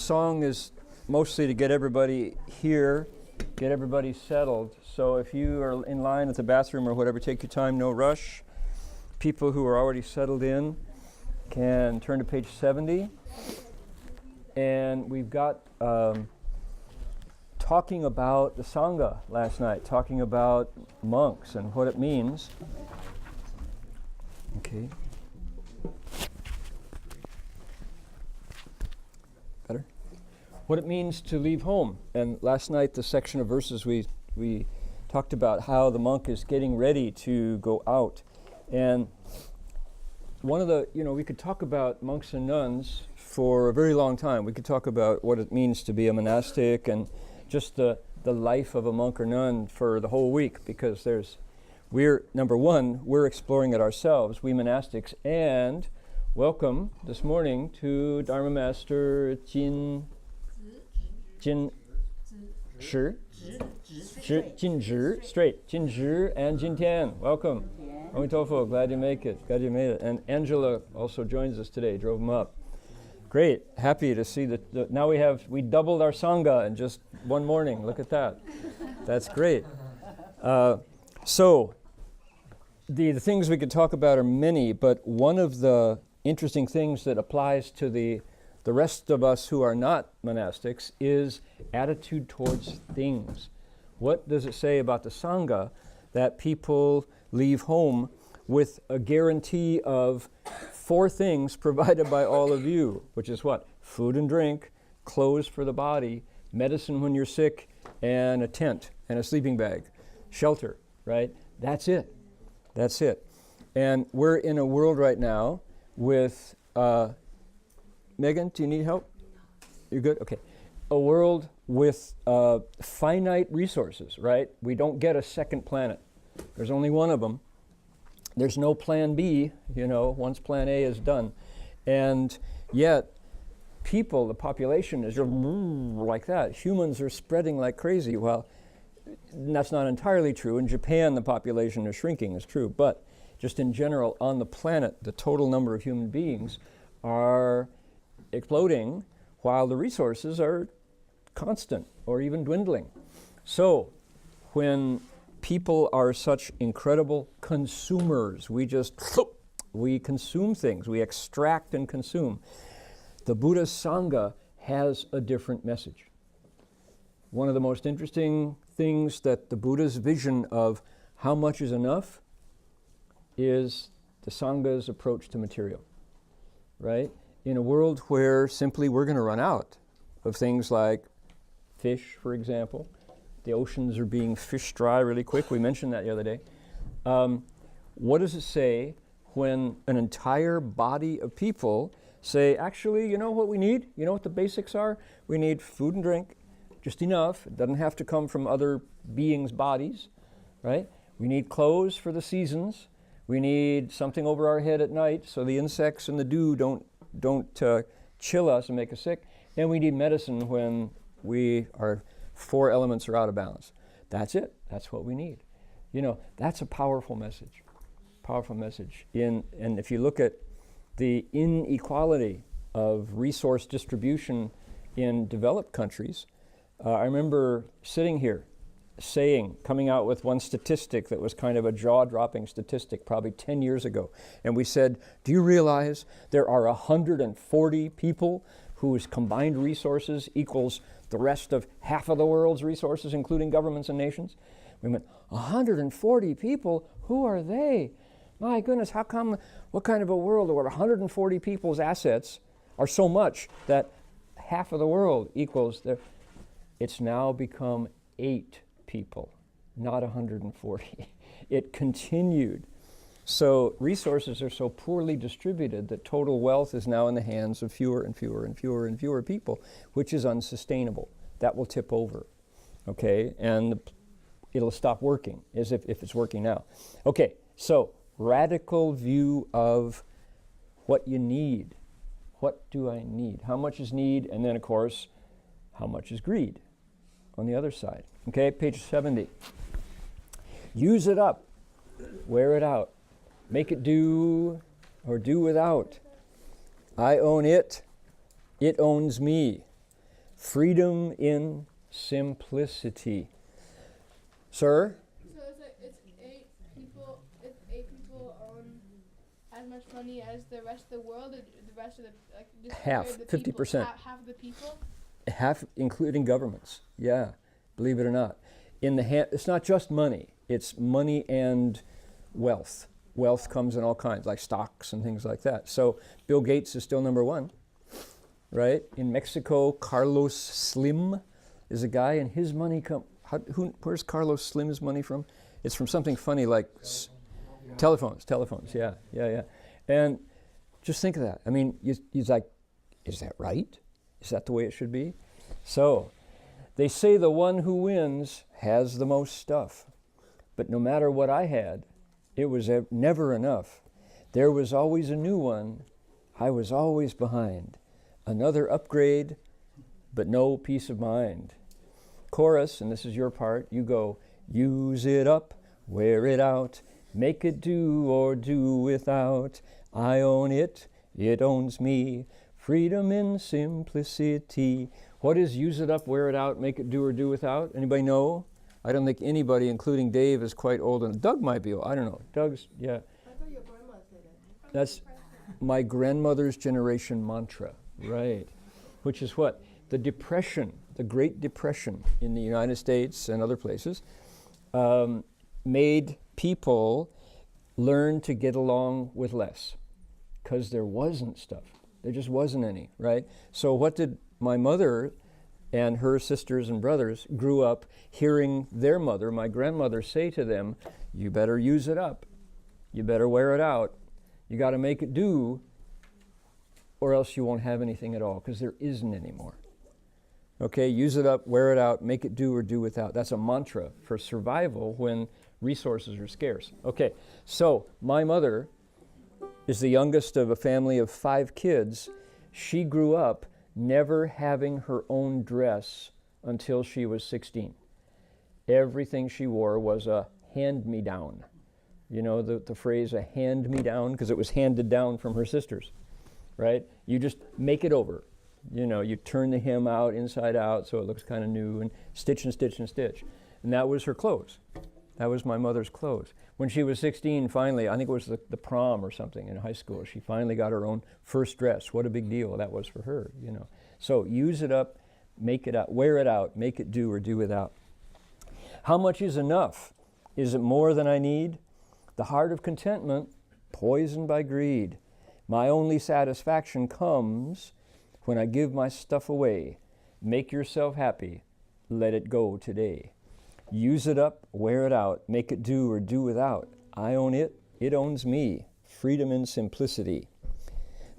song is mostly to get everybody here, get everybody settled. So if you are in line at the bathroom or whatever, take your time, no rush. People who are already settled in can turn to page 70. And we've got talking about the Sangha last night, talking about monks and what it means. Okay. Better? What it means to leave home. And last night, the section of verses we talked about how the monk is getting ready to go out. And one of the, we could talk about monks and nuns for a very long time. We could talk about what it means to be a monastic and just the life of a monk or nun for the whole week, because number one, we're exploring it ourselves, we monastics, and welcome this morning to Dharma Master Jin Zhi, Jin Zhi and Jin Tian. Welcome. Amitofo, glad you made it. And Angela also joins us today, drove them up. Great, happy to see that. Now we doubled our Sangha in just one morning. Look at that. That's great. So the things we could talk about are many, but one of the interesting things that applies to the rest of us who are not monastics is attitude towards things. What does it say about the Sangha that people leave home with a guarantee of 4 things provided by all of you, which is what? Food and drink, clothes for the body, medicine when you're sick, and a tent and a sleeping bag, shelter, right? That's it. And we're in a world right now with, Megan, do you need help? You're good? Okay. A world with finite resources, right? We don't get a second planet. There's only one of them. There's no plan B, once plan A is done. And yet, the population is like that. Humans are spreading like crazy. Well, that's not entirely true. In Japan, the population is shrinking, is true. But just in general, on the planet, the total number of human beings are exploding while the resources are constant or even dwindling. So, when people are such incredible consumers, we consume things, we extract and consume. The Buddha's Sangha has a different message. One of the most interesting things that the Buddha's vision of how much is enough is the Sangha's approach to material, right? In a world where simply we're going to run out of things like fish, for example. The oceans are being fish dry really quick. We mentioned that the other day. What does it say when an entire body of people say, actually, you know what we need? You know what the basics are? We need food and drink, just enough. It doesn't have to come from other beings' bodies, right? We need clothes for the seasons. We need something over our head at night so the insects and the dew don't chill us and make us sick. And we need medicine when our 4 elements are out of balance. That's it. That's what we need. That's a powerful message. And if you look at the inequality of resource distribution in developed countries, I remember sitting here coming out with one statistic that was kind of a jaw-dropping statistic probably 10 years ago. And we said, do you realize there are 140 people whose combined resources equals the rest of half of the world's resources, including governments and nations? We went, 140 people? Who are they? My goodness, what kind of a world where 140 people's assets are so much that half of the world equals it's now become 8 people, not 140. It continued. So resources are so poorly distributed that total wealth is now in the hands of fewer and fewer and fewer and fewer people, which is unsustainable. That will tip over, okay? And it'll stop working, as if it's working now. Okay, so radical view of what you need. What do I need? How much is need? And then, of course, how much is greed on the other side? Okay, page 70. Use it up. Wear it out. Make it do or do without. I own it. It owns me. Freedom in simplicity. Sir? So it's eight people own as much money as the rest of the world, or the rest of the just Half, the 50%. Half of the people. Half, including governments. Yeah, believe it or not. It's not just money. It's money and wealth. Wealth comes in all kinds, like stocks and things like that. So Bill Gates is still number one, right? In Mexico, Carlos Slim is a guy, and his money where's Carlos Slim's money from? It's from something funny like telephones, yeah. And just think of that. I mean, he's like, is that right? Is that the way it should be? So, they say the one who wins has the most stuff. But no matter what I had, it was never enough. There was always a new one. I was always behind. Another upgrade, but no peace of mind. Chorus, and this is your part, you go, use it up, wear it out, make it do or do without. I own it, it owns me. Freedom in simplicity. What is use it up, wear it out, make it do or do without? Anybody know? I don't think anybody, including Dave, is quite old enough. Doug might be old. I don't know. Doug's, yeah. I thought your grandma said it. That's my grandmother's generation mantra, right? Which is what? The Depression, the Great Depression in the United States and other places, made people learn to get along with less because there wasn't stuff. There just wasn't any, right? So what did my mother and her sisters and brothers grew up hearing their mother, my grandmother, say to them, you better use it up. You better wear it out. You got to make it do, or else you won't have anything at all, because there isn't anymore. Okay, use it up, wear it out, make it do or do without. That's a mantra for survival when resources are scarce. Okay, so my mother is the youngest of a family of 5 kids. She grew up never having her own dress until she was 16. Everything she wore was a hand-me-down. You know the phrase, a hand-me-down, because it was handed down from her sisters, right? You just make it over. You know, you turn the hem out, inside out, so it looks kind of new, and stitch and stitch and stitch. And that was her clothes. That was my mother's clothes. When she was 16, finally, I think it was the prom or something in high school, she finally got her own first dress. What a big deal that was for her, you know. So use it up, make it out, wear it out, make it do or do without. How much is enough? Is it more than I need? The heart of contentment, poisoned by greed. My only satisfaction comes when I give my stuff away. Make yourself happy, let it go today. Use it up, wear it out, make it do or do without. I own it, it owns me. Freedom in simplicity.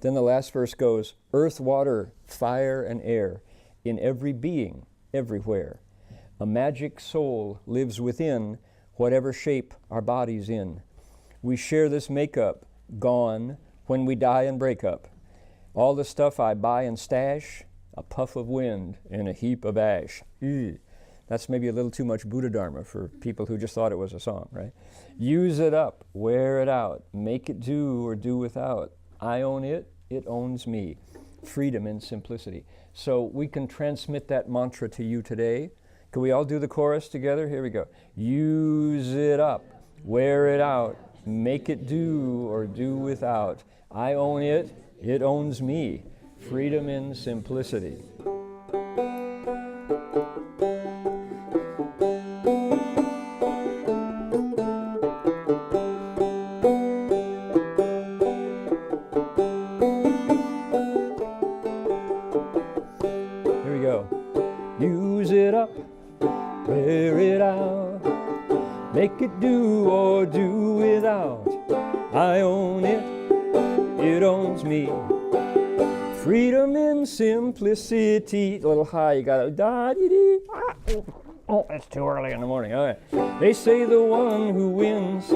Then the last verse goes, earth, water, fire, and air, in every being, everywhere. A magic soul lives within whatever shape our body's in. We share this makeup, gone when we die and break up. All the stuff I buy and stash, a puff of wind and a heap of ash. Ew. That's maybe a little too much Buddha Dharma for people who just thought it was a song, right? Use it up, wear it out, make it do or do without. I own it, it owns me. Freedom in simplicity. So we can transmit that mantra to you today. Can we all do the chorus together? Here we go. Use it up, wear it out, make it do or do without. I own it, it owns me. Freedom in simplicity. Here we go. Use it up, wear it out, make it do or do without. I own it, it owns me. Freedom in simplicity. A little high, you gotta da-dee-dee. Oh, it's too early in the morning. All right. They say the one who wins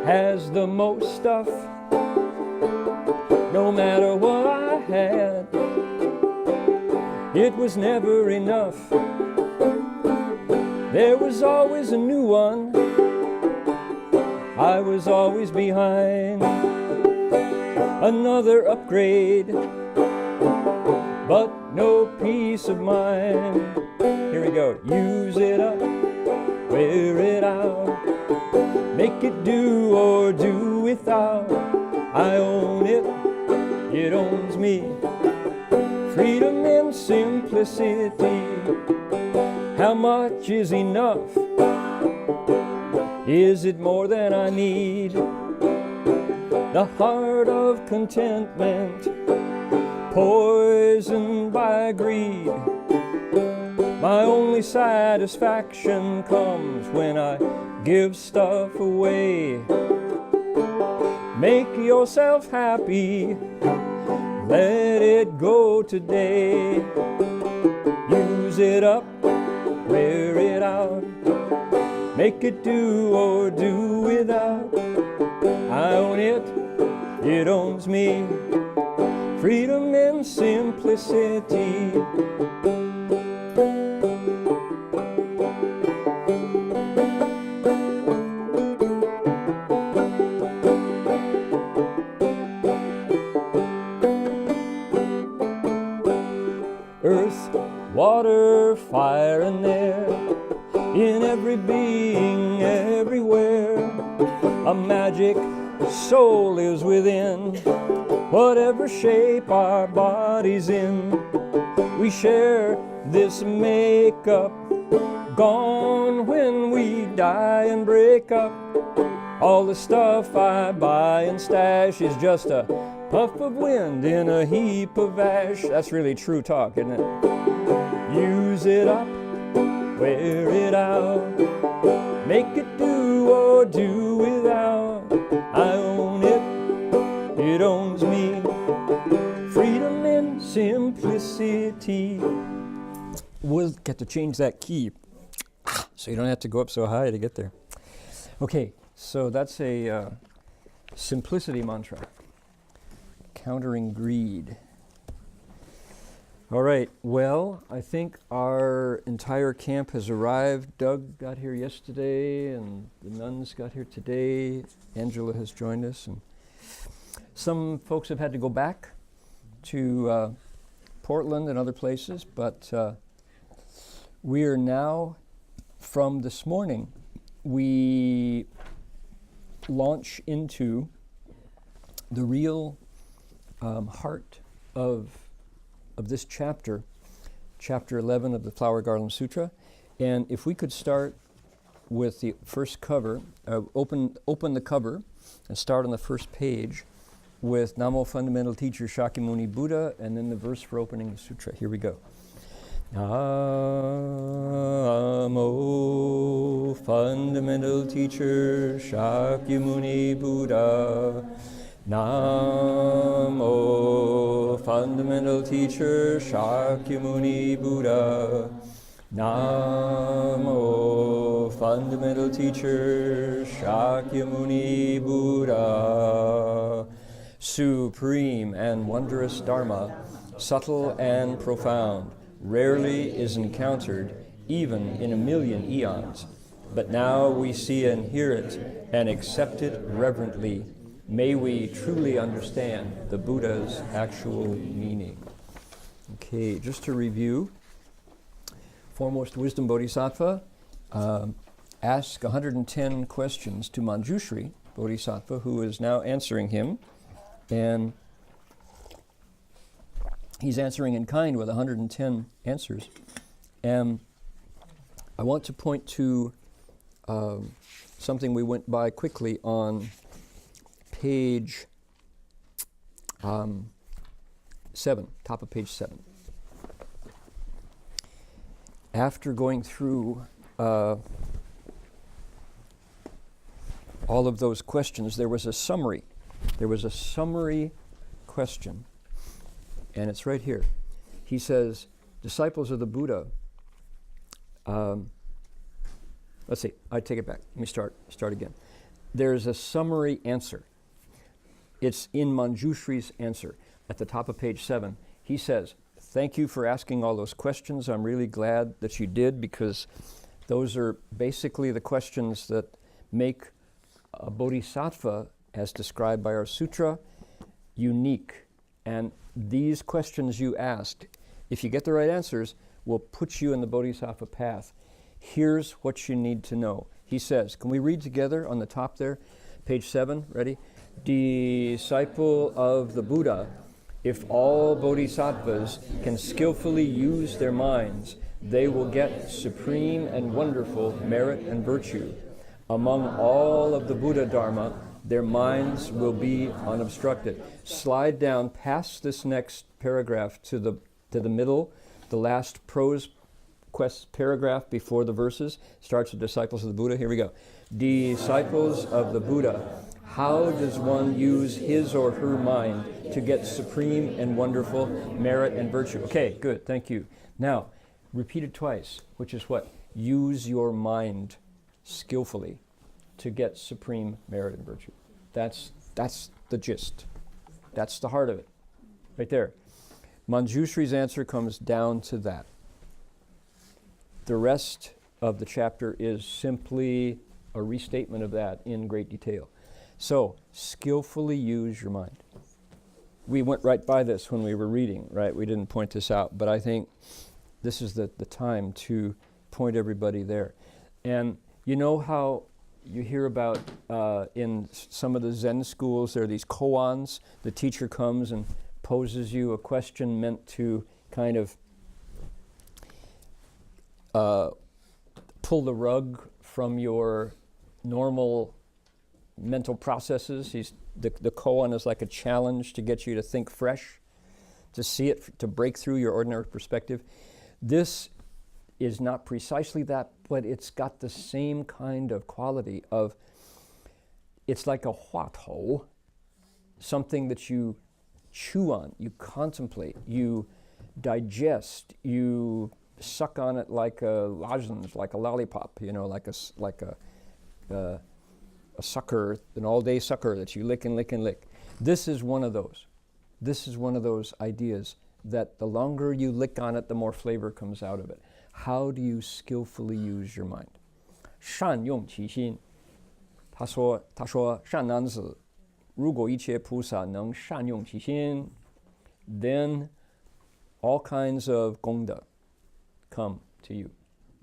has the most stuff. No matter what I had, it was never enough. There was always a new one. I was always behind. Another upgrade, but no peace of mind. Here we go. Use it up, wear it out, make it do or do without. I own it, it owns me. Freedom and simplicity. How much is enough? Is it more than I need? The heart of contentment, poisoned by greed. My only satisfaction comes when I give stuff away. Make yourself happy, let it go today. Use it up, wear it out, make it do or do without. I own it, it owns me. Freedom and simplicity. Earth, water, fire and air, in every being, everywhere. A magic soul lives within, whatever shape our body's in. We share this makeup, gone when we die and break up. All the stuff I buy and stash is just a puff of wind in a heap of ash. That's really true talk, isn't it? Use it up, wear it out, make it do or do without. I own it, it owns me. Freedom and simplicity. We'll get to change that key so you don't have to go up so high to get there. Okay, so that's a simplicity mantra. Countering greed. All right, well, I think our entire camp has arrived. Doug got here yesterday, and the nuns got here today. Angela has joined us, and some folks have had to go back to Portland and other places, but we are now, from this morning, we launch into the real heart of this chapter, chapter 11 of the Flower Garland Sutra. And if we could start with the first cover, open the cover and start on the first page with Namo Fundamental Teacher Shakyamuni Buddha, and then the verse for opening the sutra. Here we go. Namo Fundamental Teacher Shakyamuni Buddha. Namo Fundamental Teacher Shakyamuni Buddha. Namo Fundamental Teacher Shakyamuni Buddha. Supreme and wondrous Dharma, subtle and profound, rarely is encountered even in 1,000,000 eons. But now we see and hear it and accept it reverently. May we truly understand the Buddha's actual meaning. Okay, just to review, Foremost Wisdom Bodhisattva asked 110 questions to Manjusri Bodhisattva, who is now answering him. And he's answering in kind with 110 answers. And I want to point to something we went by quickly on page 7, top of page 7. After going through all of those questions, there was a summary. There was a summary question, and it's right here. He says, disciples of the Buddha, let's see, I take it back. Let me start again. There's a summary answer. It's in Manjusri's answer at the top of page 7. He says, thank you for asking all those questions. I'm really glad that you did, because those are basically the questions that make a bodhisattva, as described by our sutra, unique. And these questions you asked if you get the right answers, will put you in the bodhisattva path. Here's what you need to know. He says, can we read together on the top there? Page 7, ready? Disciple of the Buddha, if all bodhisattvas can skillfully use their minds, they will get supreme and wonderful merit and virtue. Among all of the Buddha Dharma, their minds will be unobstructed. Slide down past this next paragraph to the middle, the last prose paragraph before the verses. Starts with disciples of the Buddha. Here we go. Disciples of the Buddha, how does one use his or her mind to get supreme and wonderful merit and virtue? Okay, good, thank you. Now, repeat it twice, which is what? Use your mind skillfully to get supreme merit and virtue. That's the gist. That's the heart of it, right there. Manjusri's answer comes down to that. The rest of the chapter is simply a restatement of that in great detail. So, skillfully use your mind. We went right by this when we were reading, right? We didn't point this out, but I think this is the time to point everybody there. And you know how you hear about in some of the Zen schools, there are these koans. The teacher comes and poses you a question meant to kind of pull the rug from your normal mental processes. The koan is like a challenge to get you to think fresh, to see it, to break through your ordinary perspective. This is not precisely that, but it's got the same kind of quality of, it's like a huatou, something that you chew on, you contemplate, you digest, you suck on it like a lozenge, like a lollipop, you know, like a sucker, an all-day sucker that you lick and lick and lick. This is one of those. This is one of those ideas that the longer you lick on it, the more flavor comes out of it. How do you skillfully use your mind? 善用其心。他说善男子，如果一切菩萨能善用其心， then all kinds of gongda come to you.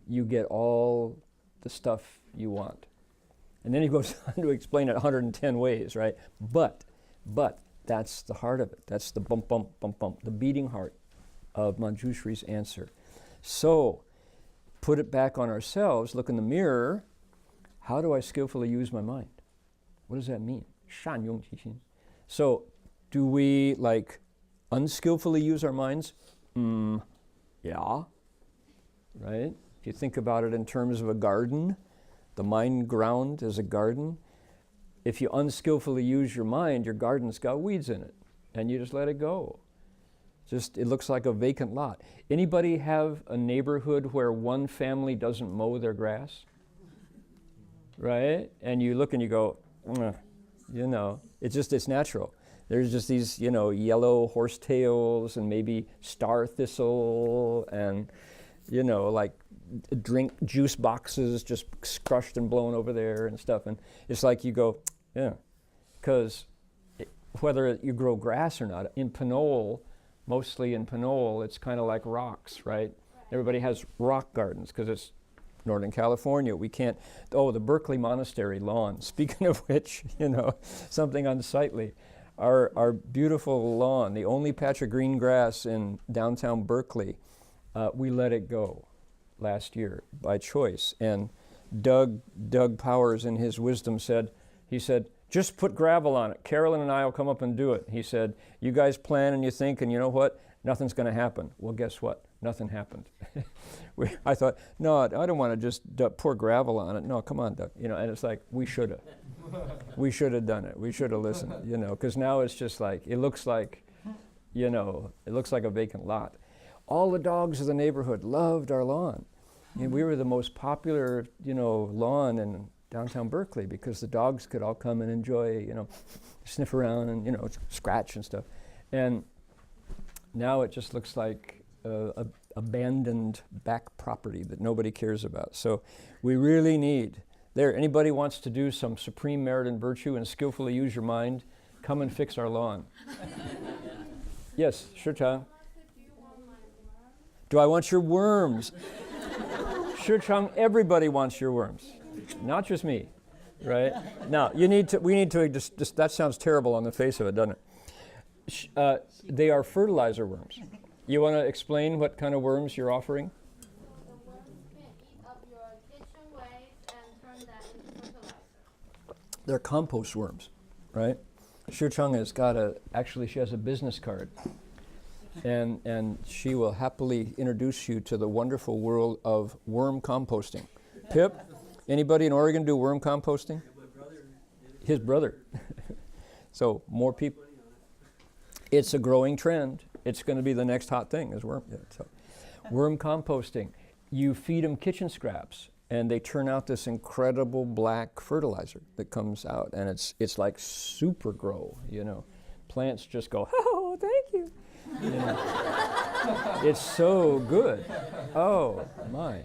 You get all the stuff you want. And then he goes on to explain it 110 ways, right? But that's the heart of it. That's the bump, bump, bump, bump, the beating heart of Manjusri's answer. So, put it back on ourselves, look in the mirror. How do I skillfully use my mind? What does that mean? 善用其心. So, do we like unskillfully use our minds? Yeah. Right? If you think about it in terms of a garden, the mind ground is a garden. If you unskillfully use your mind, your garden's got weeds in it, and you just let it go. Just, it looks like a vacant lot. Anybody have a neighborhood where one family doesn't mow their grass? Right? And you look and you go, you know, it's natural. There's just these, you know, yellow horsetails and maybe star thistle and, you know, like juice boxes just crushed and blown over there and stuff. And it's like you go, yeah. Because whether you grow grass or not, in Pinole, mostly in Pinole, it's kind of like rocks, right? Everybody has rock gardens because it's Northern California. We can't, the Berkeley Monastery lawn. Speaking of which, you know, something unsightly. Our beautiful lawn, the only patch of green grass in downtown Berkeley, we let it go last year by choice. And Doug Powers in his wisdom said, just put gravel on it. Carolyn and I will come up and do it. He said, you guys plan and you think, and you know what? Nothing's going to happen. Well, guess what? Nothing happened. I thought, no, I don't want to just pour gravel on it. No, come on, Doug. You know, and it's like, we should have. We should have done it. We should have listened, you know, because now it's just like, it looks like, you know, it looks like a vacant lot. All the dogs of the neighborhood loved our lawn. And we were the most popular, you know, lawn in downtown Berkeley because the dogs could all come and enjoy, you know, sniff around and, you know, scratch and stuff. And now it just looks like abandoned back property that nobody cares about. So we really need, anybody wants to do some supreme merit and virtue and skillfully use your mind, come and fix our lawn. Yes, sure, Tom. Do I want your worms? Shichang, everybody wants your worms, not just me, right? Now, we need to just that sounds terrible on the face of it, doesn't it? They are fertilizer worms. You want to explain what kind of worms you're offering? The worms can eat up your kitchen waste and turn that into fertilizer. They're compost worms, right? Shichang she has a business card. And she will happily introduce you to the wonderful world of worm composting. Pip, anybody in Oregon do worm composting? His brother. So more people. It's a growing trend. It's going to be the next hot thing is worm. Yeah, so. Worm composting. You feed them kitchen scraps, and they turn out this incredible black fertilizer that comes out, and it's like super grow. Plants just go, oh, thank you. It's so good. Oh my.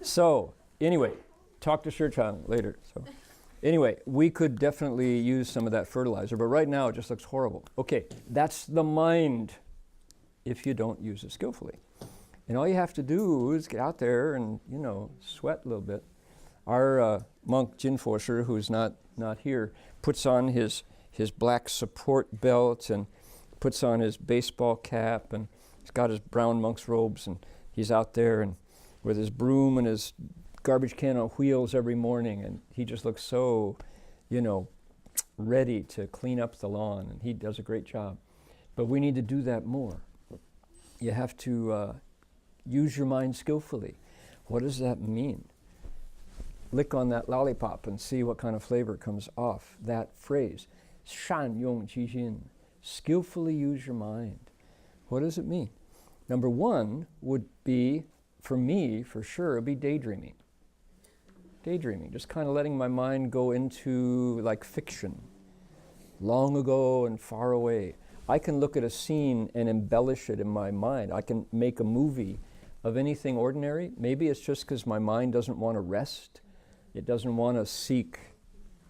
So anyway, talk to Shirchan later. So anyway, we could definitely use some of that fertilizer, but right now it just looks horrible. Okay, that's the mind if you don't use it skillfully. And all you have to do is get out there and, sweat a little bit. Our monk Jin Fosher, who's not here, puts on his black support belt and puts on his baseball cap, and he's got his brown monk's robes, and he's out there and with his broom and his garbage can on wheels every morning, and he just looks so, ready to clean up the lawn, and he does a great job. But we need to do that more. You have to use your mind skillfully. What does that mean? Lick on that lollipop and see what kind of flavor comes off that phrase. 善用其心. Skillfully use your mind. What does it mean? Number one would be, for me, for sure, it'd be daydreaming. Daydreaming, just kind of letting my mind go into like fiction, long ago and far away. I can look at a scene and embellish it in my mind. I can make a movie of anything ordinary. Maybe it's just because my mind doesn't want to rest. It doesn't want to seek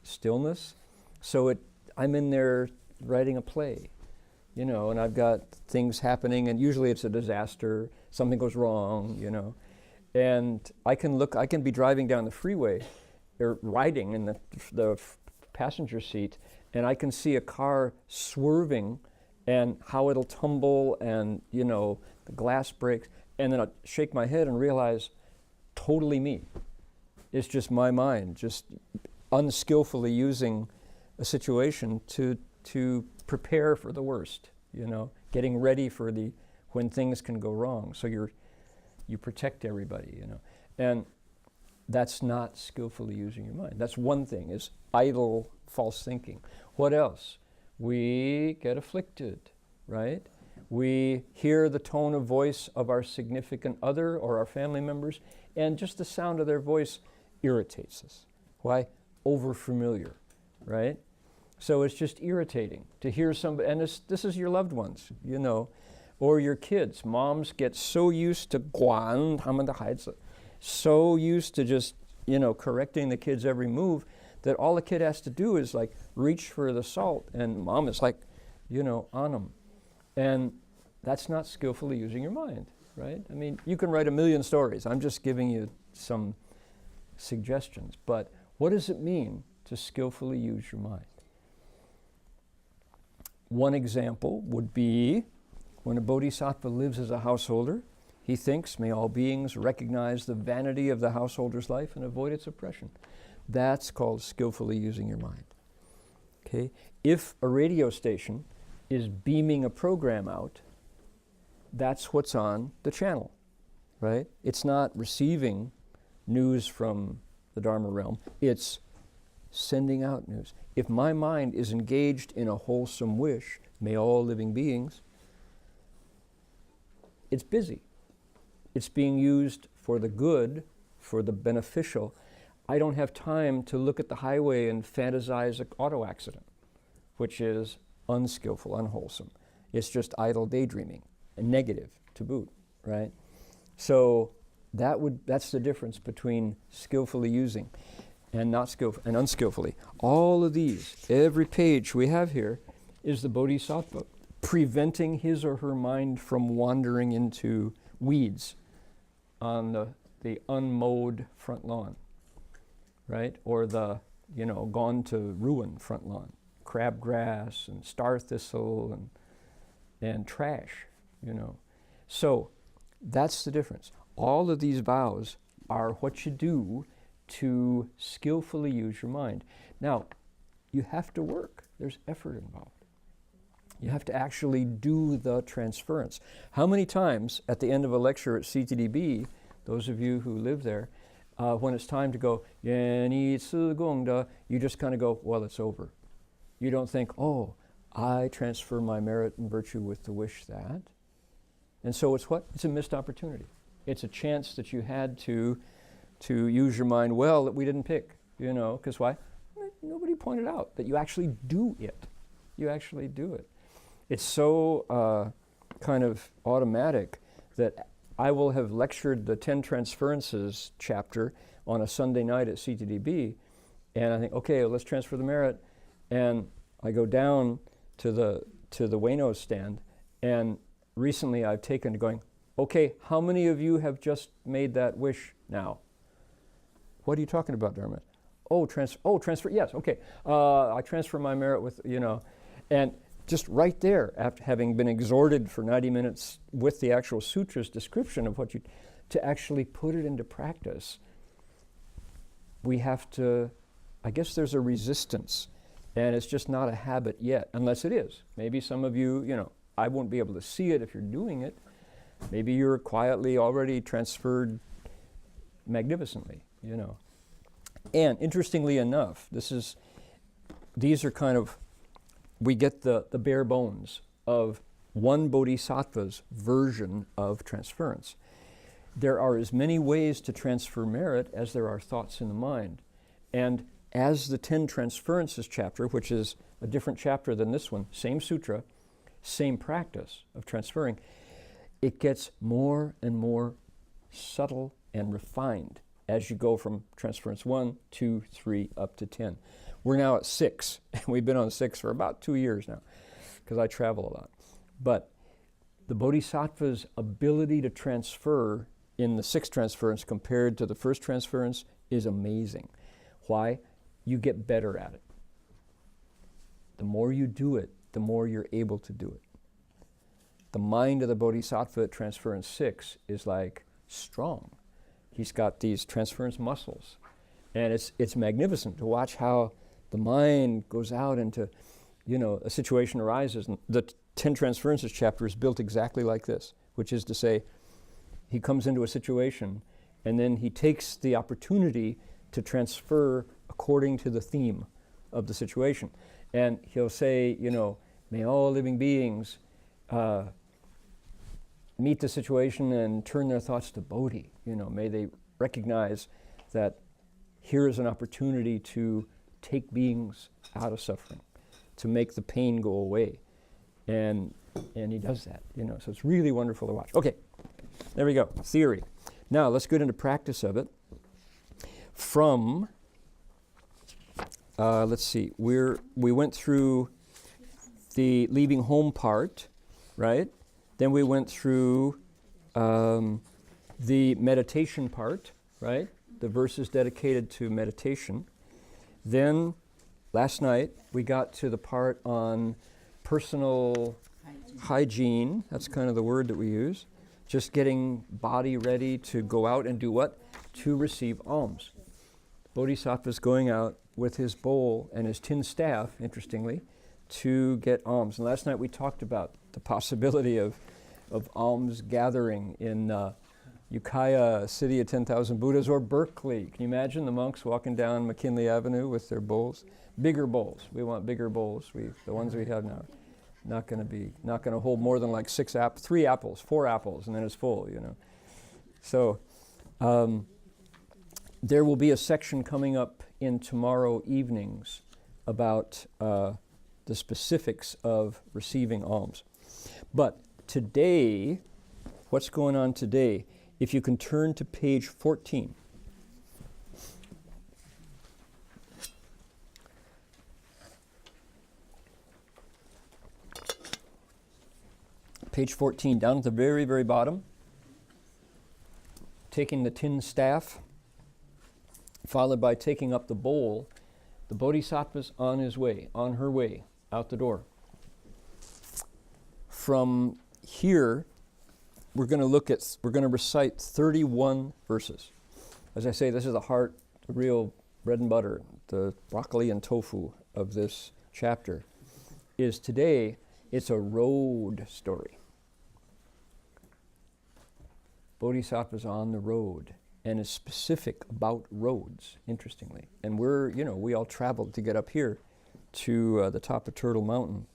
stillness. So I'm in there writing a play, and I've got things happening, and usually it's a disaster, something goes wrong, and I can be driving down the freeway or riding in the passenger seat, and I can see a car swerving and how it'll tumble, and the glass breaks, and then I shake my head and realize totally me. It's just my mind just unskillfully using a situation to prepare for the worst, getting ready for when things can go wrong. So you protect everybody, and that's not skillfully using your mind. That's one thing, is idle false thinking. What else? We get afflicted, right? We hear the tone of voice of our significant other or our family members, and just the sound of their voice irritates us. Why? Overfamiliar, right? So it's just irritating to hear somebody, and this is your loved ones, or your kids. Moms get so used to 管他们的孩子, so used to just, correcting the kids' every move, that all the kid has to do is like reach for the salt, and mom is like, on them. And that's not skillfully using your mind, right? I mean, you can write a million stories. I'm just giving you some suggestions. But what does it mean to skillfully use your mind? One example would be when a bodhisattva lives as a householder, he thinks, may all beings recognize the vanity of the householder's life and avoid its oppression. That's called skillfully using your mind. Okay? If a radio station is beaming a program out, that's what's on the channel, right? It's not receiving news from the Dharma realm, it's sending out news. If my mind is engaged in a wholesome wish, may all living beings, it's busy. It's being used for the good, for the beneficial. I don't have time to look at the highway and fantasize an auto accident, which is unskillful, unwholesome. It's just idle daydreaming, and negative to boot, right? So that's the difference between skillfully using and not skillful and unskillfully. All of these, every page we have here, is the bodhisattva preventing his or her mind from wandering into weeds on the unmowed front lawn, right? Or the, gone to ruin front lawn. Crabgrass and star thistle and trash, So that's the difference. All of these vows are what you do to skillfully use your mind. Now, you have to work. There's effort involved. You have to actually do the transference. How many times at the end of a lecture at CTDB, those of you who live there, when it's time to go, Yan Yi Tsu Gong Da, you just kind of go, well, it's over. You don't think, oh, I transfer my merit and virtue with the wish that. And so it's what? It's a missed opportunity. It's a chance that you had to use your mind well that we didn't pick, because why? Nobody pointed out that you actually do it. You actually do it. It's so kind of automatic that I will have lectured the 10 Transferences chapter on a Sunday night at CTDB, and I think, okay, well, let's transfer the merit, and I go down to the Wayno stand, and recently I've taken to going, okay, how many of you have just made that wish now? What are you talking about, Dharma? Transfer, yes, okay. I transfer my merit with, and just right there, after having been exhorted for 90 minutes with the actual sutra's description of to actually put it into practice, we have to, I guess there's a resistance, and it's just not a habit yet, unless it is. Maybe some of you, I won't be able to see it if you're doing it. Maybe you're quietly already transferred magnificently, And interestingly enough, these are kind of, we get the bare bones of one bodhisattva's version of transference. There are as many ways to transfer merit as there are thoughts in the mind. And as the 10 Transferences chapter, which is a different chapter than this one, same sutra, same practice of transferring, it gets more and more subtle and refined as you go from transference 1, 2, 3, up to 10. We're now at 6, and we've been on 6 for about 2 years now, because I travel a lot. But the bodhisattva's ability to transfer in the 6th transference compared to the 1st transference is amazing. Why? You get better at it. The more you do it, the more you're able to do it. The mind of the bodhisattva at transference 6 is like strong. He's got these transference muscles. And it's magnificent to watch how the mind goes out into, a situation arises. And the 10 Transferences chapter is built exactly like this, which is to say, he comes into a situation and then he takes the opportunity to transfer according to the theme of the situation. And he'll say, may all living beings meet the situation and turn their thoughts to Bodhi. May they recognize that here is an opportunity to take beings out of suffering, to make the pain go away. And he does that, so it's really wonderful to watch. Okay, there we go, theory. Now let's get into practice of it. From, let's see, we went through the leaving home part, right? Then we went through the meditation part, right? The verses dedicated to meditation. Then, last night, we got to the part on personal hygiene. That's kind of the word that we use. Just getting body ready to go out and do what? To receive alms. Bodhisattva's going out with his bowl and his tin staff, interestingly, to get alms. And last night we talked about the possibility of alms gathering in Ukiah, City of 10,000 Buddhas, or Berkeley. Can you imagine the monks walking down McKinley Avenue with their bowls? Bigger bowls. We want bigger bowls. The ones we have now, not going to hold more than like 3 apples, 4 apples, and then it's full. So there will be a section coming up in tomorrow evenings about the specifics of receiving alms. But today, what's going on today? If you can turn to page 14. Page 14, down at the very, very bottom. taking the tin staff, followed by taking up the bowl. The Bodhisattva's on her way, out the door. From here, we're going to recite 31 verses. As I say, this is the heart, the real bread and butter, the broccoli and tofu of this chapter. Today, it's a road story. Bodhisattva's on the road, and is specific about roads, interestingly. And we all traveled to get up here to the top of Turtle Mountain.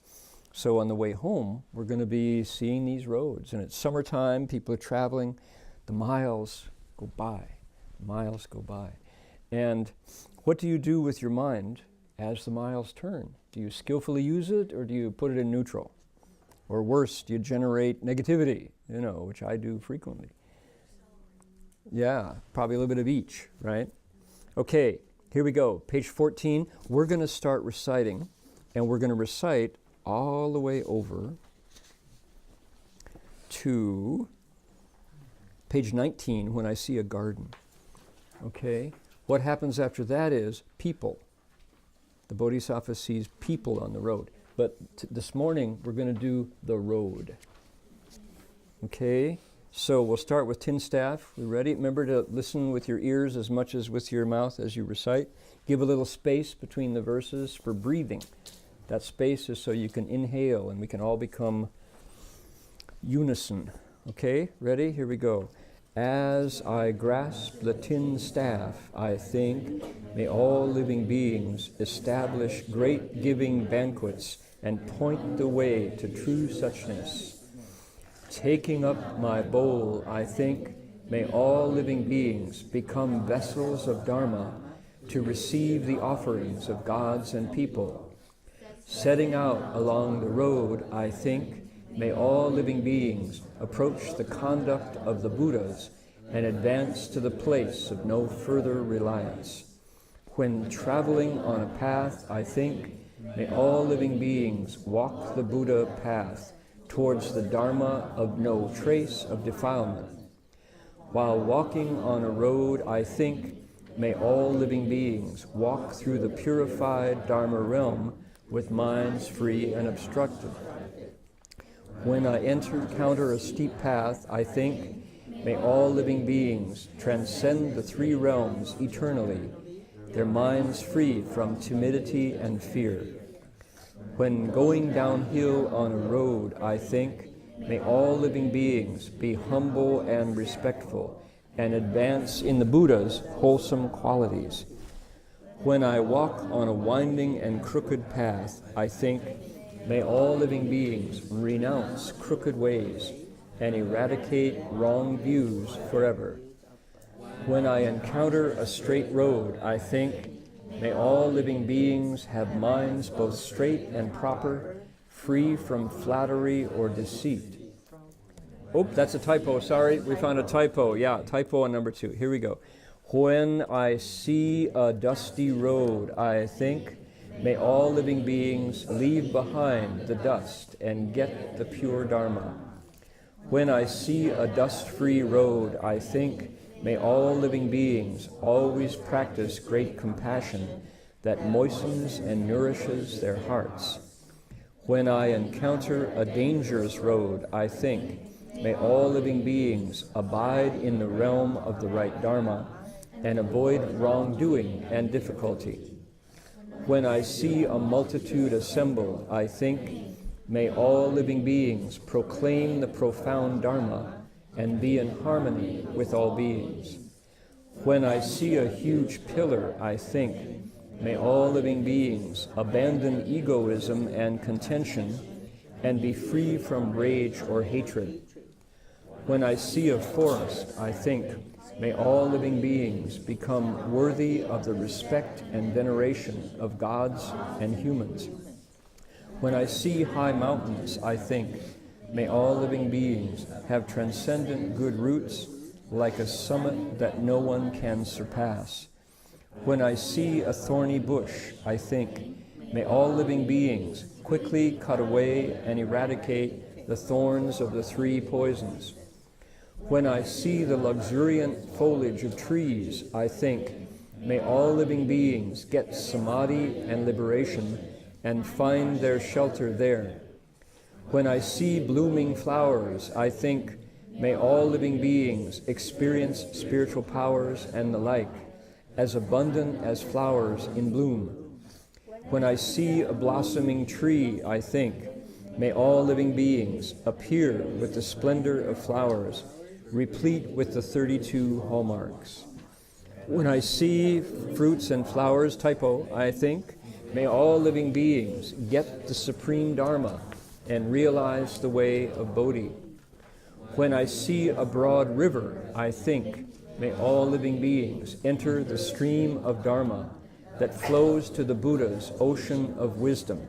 So on the way home, we're going to be seeing these roads. And it's summertime, people are traveling, the miles go by. And what do you do with your mind as the miles turn? Do you skillfully use it, or do you put it in neutral? Or worse, do you generate negativity, which I do frequently? Yeah, probably a little bit of each, right? Okay, here we go. Page 14. We're going to start reciting, and we're going to recite all the way over to page 19, when I see a garden. Okay? What happens after that is people. The Bodhisattva sees people on the road. But this morning, we're going to do the road. Okay? So we'll start with tin staff. We ready? Remember to listen with your ears as much as with your mouth as you recite. Give a little space between the verses for breathing. That space is so you can inhale and we can all become unison. Okay, ready? Here we go. As I grasp the tin staff, I think, may all living beings establish great giving banquets and point the way to true suchness. Taking up my bowl, I think, may all living beings become vessels of Dharma to receive the offerings of gods and people. Setting out along the road, I think, may all living beings approach the conduct of the Buddhas and advance to the place of no further reliance. When traveling on a path, I think, may all living beings walk the Buddha path towards the Dharma of no trace of defilement. While walking on a road, I think, may all living beings walk through the purified Dharma realm with minds free and obstructed. When I encounter a steep path, I think, may all living beings transcend the three realms eternally, their minds free from timidity and fear. When going downhill on a road, I think, may all living beings be humble and respectful and advance in the Buddha's wholesome qualities. When I walk on a winding and crooked path, I think, may all living beings renounce crooked ways and eradicate wrong views forever. When I encounter a straight road, I think, may all living beings have minds both straight and proper, free from flattery or deceit. Oh, that's a typo. Sorry, we found a typo. Yeah, typo on number 2. Here we go. When I see a dusty road, I think, may all living beings leave behind the dust and get the pure Dharma. When I see a dust-free road, I think, may all living beings always practice great compassion that moistens and nourishes their hearts. When I encounter a dangerous road, I think, may all living beings abide in the realm of the right Dharma and avoid wrongdoing and difficulty. When I see a multitude assembled, I think, may all living beings proclaim the profound Dharma and be in harmony with all beings. When I see a huge pillar, I think, may all living beings abandon egoism and contention and be free from rage or hatred. When I see a forest, I think, may all living beings become worthy of the respect and veneration of gods and humans. When I see high mountains, I think, may all living beings have transcendent good roots like a summit that no one can surpass. When I see a thorny bush, I think, may all living beings quickly cut away and eradicate the thorns of the 3 poisons. When I see the luxuriant foliage of trees, I think, may all living beings get samadhi and liberation and find their shelter there. When I see blooming flowers, I think, may all living beings experience spiritual powers and the like, as abundant as flowers in bloom. When I see a blossoming tree, I think, may all living beings appear with the splendor of flowers, replete with the 32 hallmarks. When I see fruits and flowers, typo, I think, may all living beings get the supreme Dharma and realize the way of Bodhi. When I see a broad river, I think, may all living beings enter the stream of Dharma that flows to the Buddha's ocean of wisdom.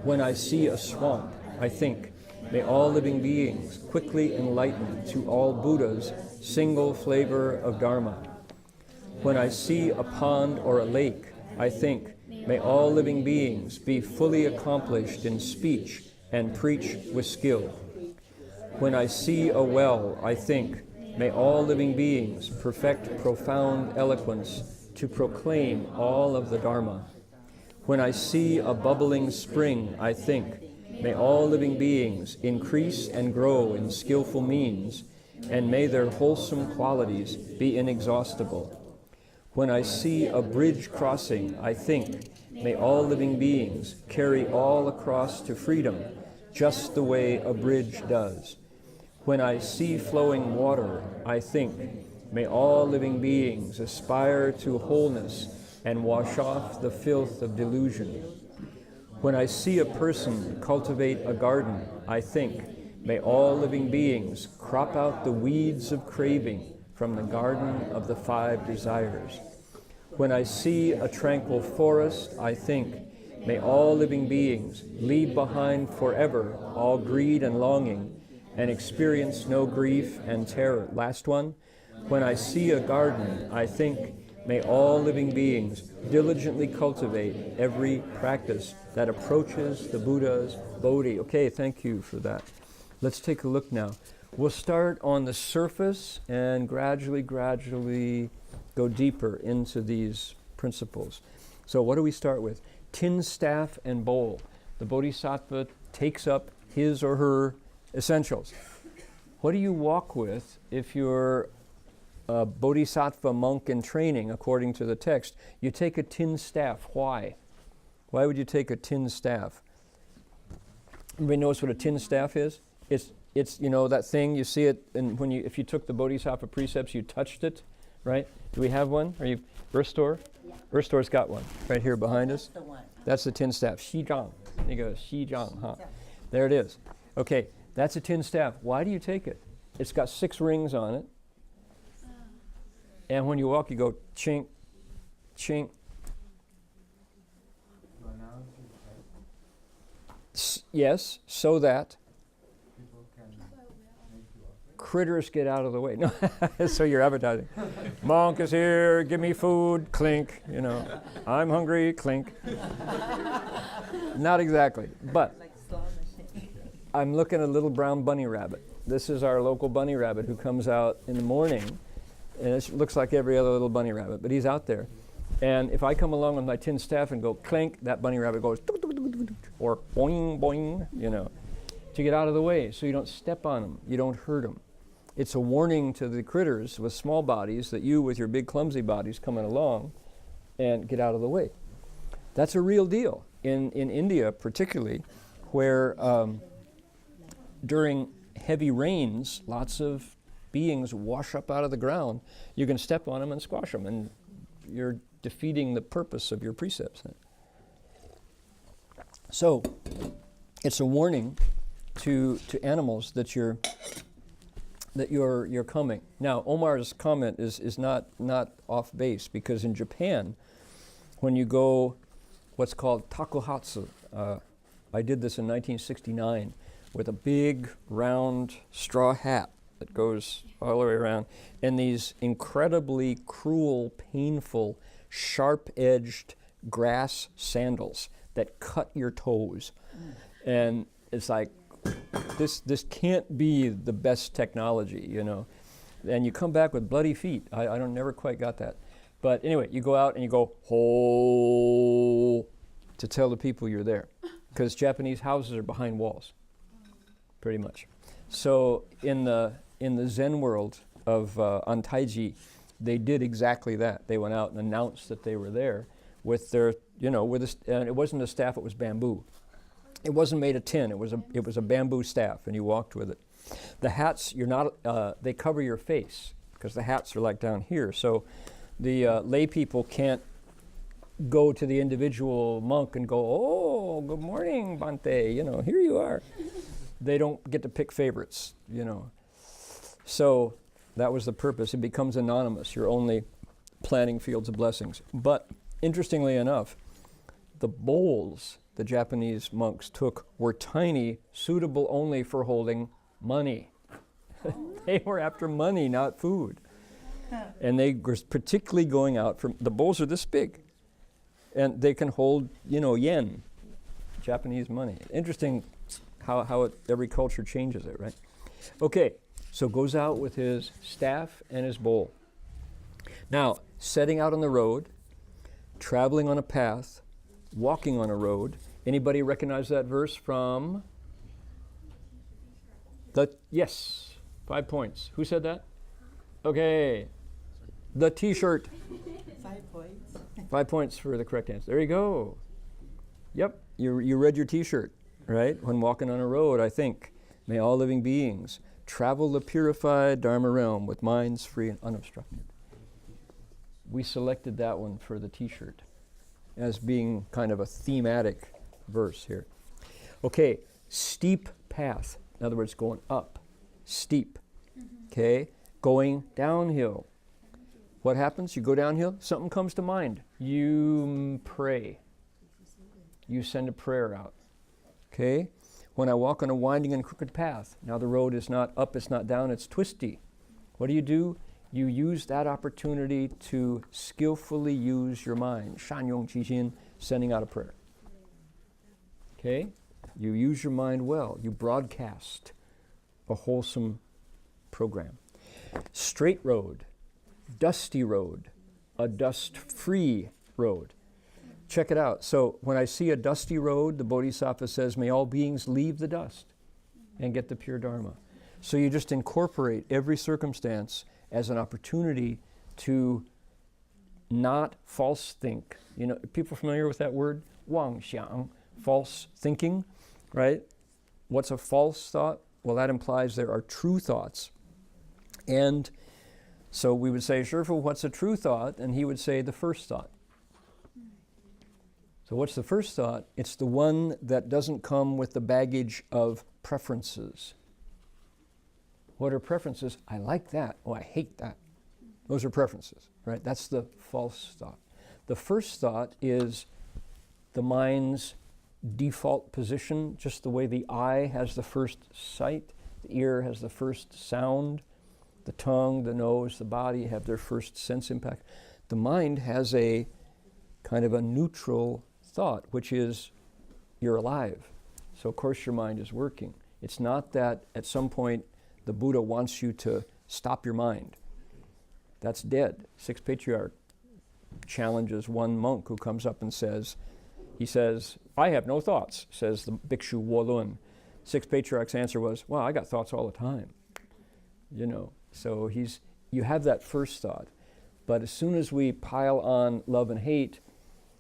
When I see a swamp, I think, may all living beings quickly enlighten to all Buddha's single flavor of Dharma. When I see a pond or a lake, I think, may all living beings be fully accomplished in speech and preach with skill. When I see a well, I think, may all living beings perfect profound eloquence to proclaim all of the Dharma. When I see a bubbling spring, I think, may all living beings increase and grow in skillful means, and may their wholesome qualities be inexhaustible. When I see a bridge crossing, I think, may all living beings carry all across to freedom, just the way a bridge does. When I see flowing water, I think, may all living beings aspire to wholeness and wash off the filth of delusion. When I see a person cultivate a garden, I think, may all living beings crop out the weeds of craving from the garden of the 5 desires. When I see a tranquil forest, I think, may all living beings leave behind forever all greed and longing and experience no grief and terror. Last one. When I see a garden, I think, may all living beings diligently cultivate every practice that approaches the Buddha's Bodhi. Okay, thank you for that. Let's take a look now. We'll start on the surface and gradually go deeper into these principles. So what do we start with? Tin staff and bowl. The Bodhisattva takes up his or her essentials. What do you walk with if you're a Bodhisattva monk in training, according to the text? You take a tin staff. Why? Why would you take a tin staff? Everybody knows what a tin staff is? It's you know that thing, you see it, and if you took the Bodhisattva precepts, you touched it, right? Do we have one? Are you Earth Store? Yeah. Earth Store's got one right here behind us. The one. That's the tin staff. Shijang. There you go. Shijang. Huh? There it is. Okay, that's a tin staff. Why do you take it? It's got 6 rings on it. And when you walk, you go chink, chink. Yes, so that critters get out of the way. No, so you're advertising. Monk is here, give me food, clink, you know. I'm hungry, clink. Not exactly, but I'm looking at a little brown bunny rabbit. This is our local bunny rabbit who comes out in the morning, and it looks like every other little bunny rabbit, but he's out there. And if I come along with my tin staff and go clink, that bunny rabbit goes or boing, boing, you know, to get out of the way so you don't step on them, you don't hurt them. It's a warning to the critters with small bodies that you with your big clumsy bodies coming along and get out of the way. That's a real deal. In India particularly, where during heavy rains, lots of beings wash up out of the ground, you can step on them and squash them, and you're defeating the purpose of your precepts. So it's a warning to animals that you're coming. Now, Omar's comment is not off base, because in Japan, when you go what's called takuhatsu, I did this in 1969 with a big round straw hat that goes all the way around, and these incredibly cruel, painful, sharp-edged grass sandals that cut your toes. And it's like, this can't be the best technology, you know. And you come back with bloody feet. I don't never quite got that. But anyway, you go out and you go, ho, to tell the people you're there. Because Japanese houses are behind walls, pretty much. So in the Zen world of Antaiji, they did exactly that. They went out and announced that they were there with their, you know, and it wasn't a staff, it was bamboo. It wasn't made of tin, it was a bamboo staff, and you walked with it. The hats, they cover your face, because the hats are like down here. So the lay people can't go to the individual monk and go, oh, good morning, Bante, you know, here you are. They don't get to pick favorites, you know. So that was the purpose. It becomes anonymous. You're only planting fields of blessings. But interestingly enough, the bowls the Japanese monks took were tiny, suitable only for holding money. They were after money, not food. And they were particularly going out from, the bowls are this big. And they can hold, you know, yen, Japanese money. Interesting how every culture changes it, right? Okay, so goes out with his staff and his bowl. Now, setting out on the road, traveling on a path, walking on a road. Anybody recognize that verse from? Yes, 5 points. Who said that? Okay, the T-shirt. 5 points. 5 points for the correct answer. There you go. Yep, you read your T-shirt, right? When walking on a road, I think, may all living beings travel the purified Dharma realm with minds free and unobstructed. We selected that one for the T-shirt as being kind of a thematic verse here. Okay, steep path. In other words, going up, steep. Okay, going downhill. What happens? You go downhill, something comes to mind. You pray. You send a prayer out. Okay? When I walk on a winding and crooked path, now the road is not up, it's not down, it's twisty. What do? You use that opportunity to skillfully use your mind. Shanyong Jijin, sending out a prayer. Okay? You use your mind well. You broadcast a wholesome program. Straight road, dusty road, a dust-free road. Check it out. So when I see a dusty road, the Bodhisattva says, may all beings leave the dust and get the pure Dharma. So you just incorporate every circumstance as an opportunity to not false think. You know, people familiar with that word? Wang xiang, false thinking, right? What's a false thought? Well, that implies there are true thoughts. And so we would say, Shifu, what's a true thought? And he would say the first thought. So what's the first thought? It's the one that doesn't come with the baggage of preferences. What are preferences? I like that. Oh, I hate that. Those are preferences, right? That's the false thought. The first thought is the mind's default position, just the way the eye has the first sight, the ear has the first sound, the tongue, the nose, the body have their first sense impact. The mind has a kind of a neutral thought, which is you're alive. So of course your mind is working. It's not that at some point the Buddha wants you to stop your mind. That's dead. Sixth Patriarch challenges one monk who comes up and says, I have no thoughts, says the Bhikshu Wolun. Sixth Patriarch's answer was, well, I got thoughts all the time. You know, so you have that first thought. But as soon as we pile on love and hate,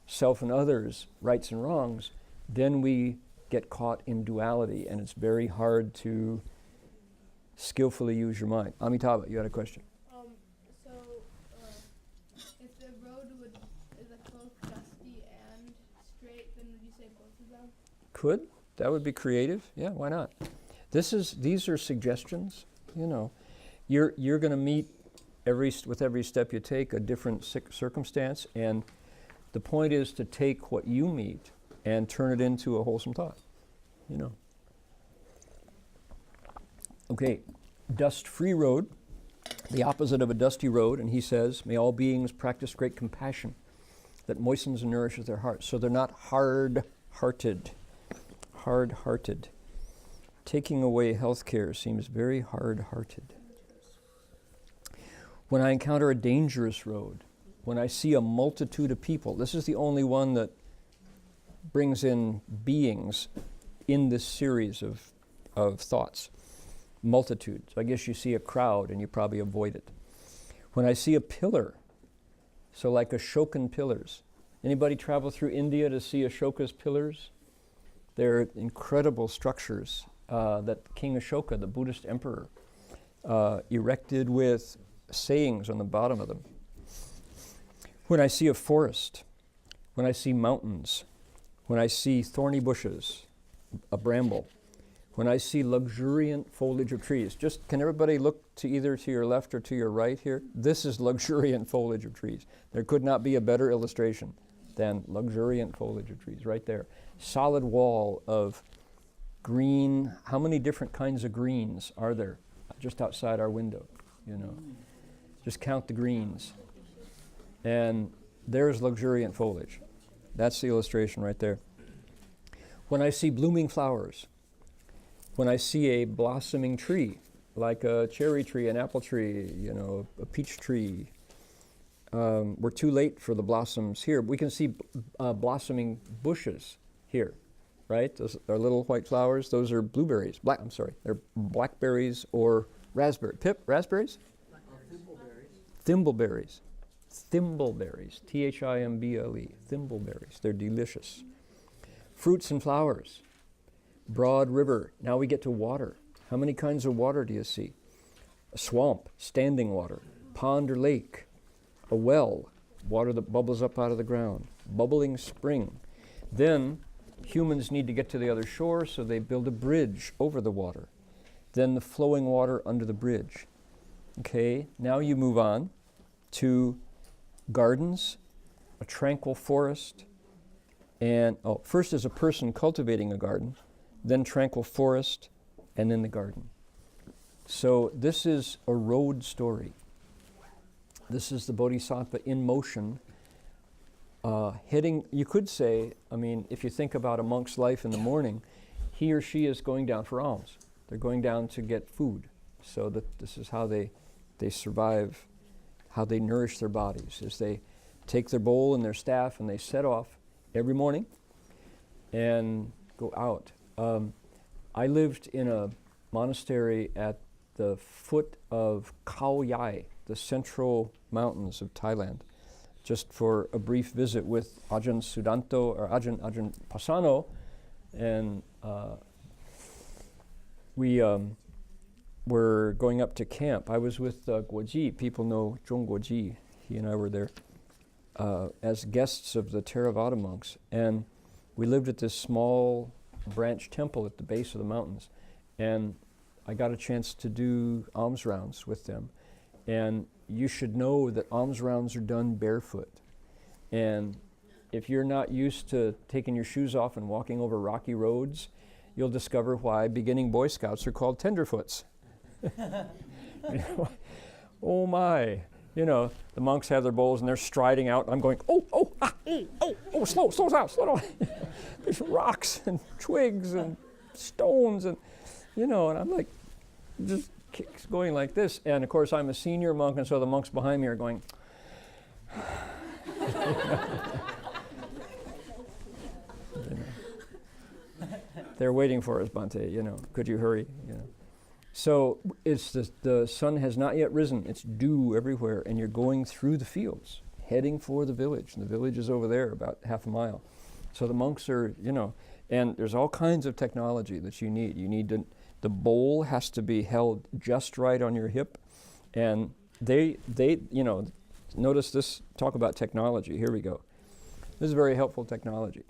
self and others, rights and wrongs, then we get caught in duality, and it's very hard to skillfully use your mind. Amitabha, you had a question. If the road is both dusty and straight, then would you say both of them? Could. That would be creative. Yeah, why not? These are suggestions. You know, you're going to meet with every step you take a different circumstance, and the point is to take what you meet and turn it into a wholesome thought. You know. Okay, dust-free road, the opposite of a dusty road, and he says, may all beings practice great compassion that moistens and nourishes their hearts. So they're not hard-hearted. Hard-hearted. taking away healthcare seems very hard-hearted. When I encounter a dangerous road, when I see a multitude of people, this is the only one that brings in beings in this series of thoughts. Multitude. So I guess you see a crowd and you probably avoid it. When I see a pillar, so like Ashokan pillars. Anybody travel through India to see Ashoka's pillars? They're incredible structures that King Ashoka, the Buddhist emperor, erected with sayings on the bottom of them. When I see a forest, when I see mountains, when I see thorny bushes, a bramble, when I see luxuriant foliage of trees, just can everybody look to either to your left or to your right here? This is luxuriant foliage of trees. There could not be a better illustration than luxuriant foliage of trees right there. Solid wall of green. How many different kinds of greens are there just outside our window? You know, just count the greens. And there's luxuriant foliage. That's the illustration right there. When I see blooming flowers, when I see a blossoming tree, like a cherry tree, an apple tree, you know, a peach tree, we're too late for the blossoms here. We can see blossoming bushes here, right? Those are little white flowers. Those are blueberries. They're blackberries or raspberry. Raspberries? Thimbleberries. Thimbleberries. Thimblee. Thimbleberries. They're delicious. Fruits and flowers. Broad river. Now we get to water. How many kinds of water do you see? A swamp, standing water, pond or lake, a well, water that bubbles up out of the ground, bubbling spring. Then humans need to get to the other shore, so they build a bridge over the water. Then the flowing water under the bridge. Okay, now you move on to gardens, a tranquil forest, and first is a person cultivating a garden, then tranquil forest, and then the garden. So this is a road story. This is the Bodhisattva in motion, heading, you could say, I mean, if you think about a monk's life in the morning, he or she is going down for alms. They're going down to get food. So that this is how they survive, how they nourish their bodies, is they take their bowl and their staff and they set off every morning and go out. I lived in a monastery at the foot of Khao Yai, the central mountains of Thailand, just for a brief visit with Ajahn Sudanto or Ajahn Pasano, and we were going up to camp. I was with Guoji. People know Zhong Guoji. He and I were there as guests of the Theravada monks, and we lived at this small branch temple at the base of the mountains, and I got a chance to do alms rounds with them. And you should know that alms rounds are done barefoot. And if you're not used to taking your shoes off and walking over rocky roads, you'll discover why beginning Boy Scouts are called tenderfoots. You know, oh my. You know, the monks have their bowls and they're striding out. I'm going, slow down. There's rocks and twigs and stones and, you know, and I'm like, just going like this. And of course, I'm a senior monk, and so the monks behind me are going, they're waiting for us, Bhante, you know, could you hurry, you know. So it's the sun has not yet risen. It's dew everywhere, and you're going through the fields, heading for the village. And the village is over there, about half a mile. So the monks are, you know, and there's all kinds of technology that you need. You need to, the bowl has to be held just right on your hip, and they, you know, notice this. Talk about technology. Here we go. This is very helpful technology.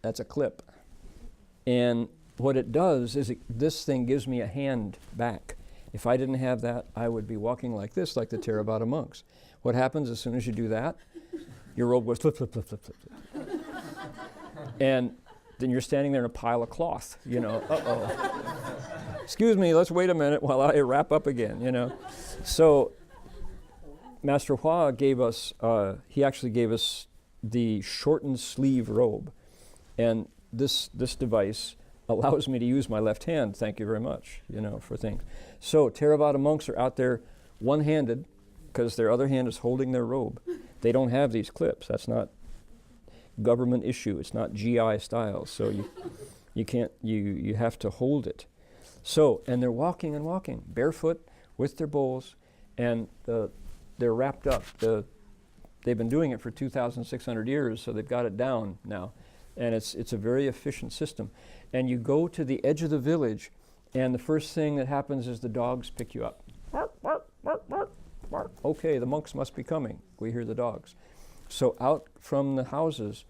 That's a clip, and what it does is this thing gives me a hand back. If I didn't have that, I would be walking like this, like the Theravada monks. What happens as soon as you do that? Your robe goes flip, flip, flip, flip, flip, flip. And then you're standing there in a pile of cloth, you know, Excuse me, let's wait a minute while I wrap up again, you know. So Master Hua gave us, he actually gave us the shortened sleeve robe. And this device allows me to use my left hand, thank you very much, for things. So Theravada monks are out there one-handed because their other hand is holding their robe. They don't have these clips. That's not government issue. It's not GI style. So you can't, you have to hold it. So, and they're walking and walking, barefoot with their bowls, and they're wrapped up. They've been doing it for 2,600 years, so they've got it down now. And it's a very efficient system. And you go to the edge of the village, and the first thing that happens is the dogs pick you up. Bark, bark, bark, bark, bark. Okay, the monks must be coming. We hear the dogs. So out from the houses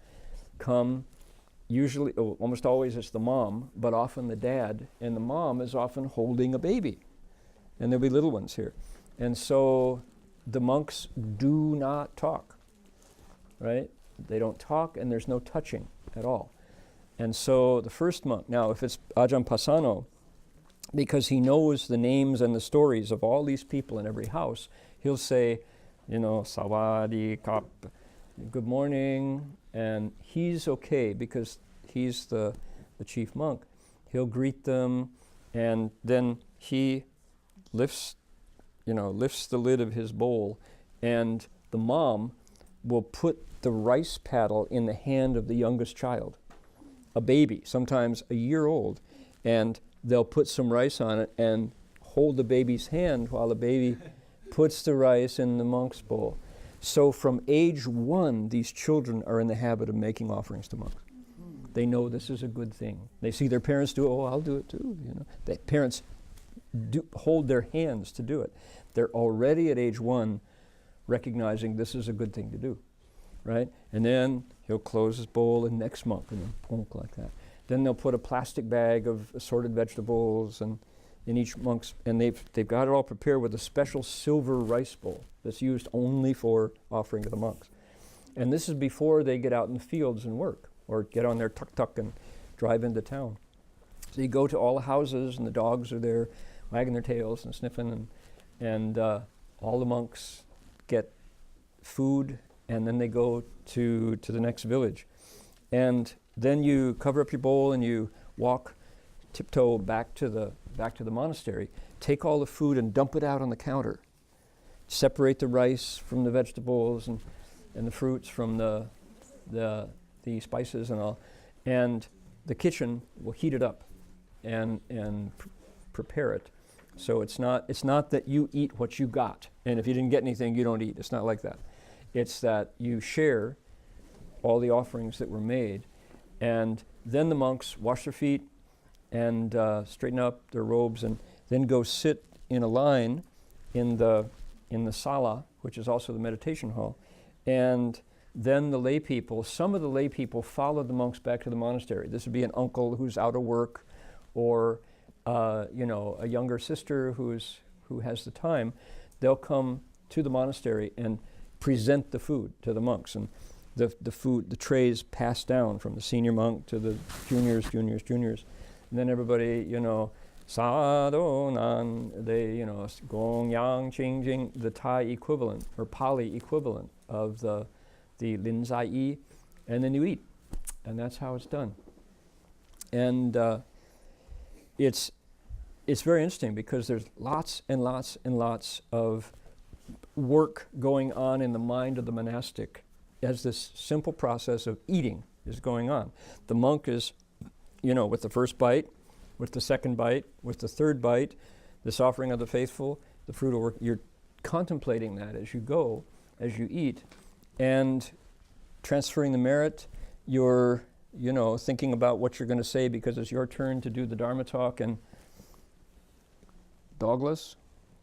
come usually, almost always it's the mom, but often the dad. And the mom is often holding a baby. And there'll be little ones here. And so the monks do not talk, right? They don't talk, and there's no touching at all. And so the first monk, now if it's Ajahn Pasano, because he knows the names and the stories of all these people in every house, he'll say, Sawadi Kap, good morning, and he's okay because he's the chief monk. He'll greet them, and then he lifts the lid of his bowl, and the mom will put the rice paddle in the hand of the youngest child, a baby, sometimes a year old, and they'll put some rice on it and hold the baby's hand while the baby puts the rice in the monk's bowl. So from age 1, these children are in the habit of making offerings to monks. They know this is a good thing. They see their parents do it, I'll do it too. The parents hold their hands to do it. They're already at age 1 recognizing this is a good thing to do, right? And then he'll close his bowl, and next monk, and then plunk like that. Then they'll put a plastic bag of assorted vegetables and in each monk's, and they've got it all prepared with a special silver rice bowl that's used only for offering to the monks. And this is before they get out in the fields and work, or get on their tuk-tuk and drive into town. So you go to all the houses, and the dogs are there wagging their tails and sniffing, and all the monks get food, and then they go to the next village. And then you cover up your bowl and you walk tiptoe back to the monastery, take all the food and dump it out on the counter. Separate the rice from the vegetables and the fruits from the spices and all. And the kitchen will heat it up and prepare it. So it's not that you eat what you got, and if you didn't get anything, you don't eat. It's not like that. It's that you share all the offerings that were made, and then the monks wash their feet and straighten up their robes, and then go sit in a line in the sala, which is also the meditation hall. And then the lay people, some of the lay people follow the monks back to the monastery. This would be an uncle who's out of work, or a younger sister who has the time. They'll come to the monastery and present the food to the monks, and the trays pass down from the senior monk to the juniors, and then everybody, Sado Nan, they, Gong Yang Ching Jing, the Thai equivalent or Pali equivalent of the Lin Zai Yi, and then you eat, and that's how it's done. And it's very interesting because there's lots and lots and lots of work going on in the mind of the monastic as this simple process of eating is going on. The monk is, with the first bite, with the second bite, with the third bite, this offering of the faithful, the fruit of work, you're contemplating that as you go, as you eat, and transferring the merit, you're, thinking about what you're going to say because it's your turn to do the Dharma talk. And Douglas,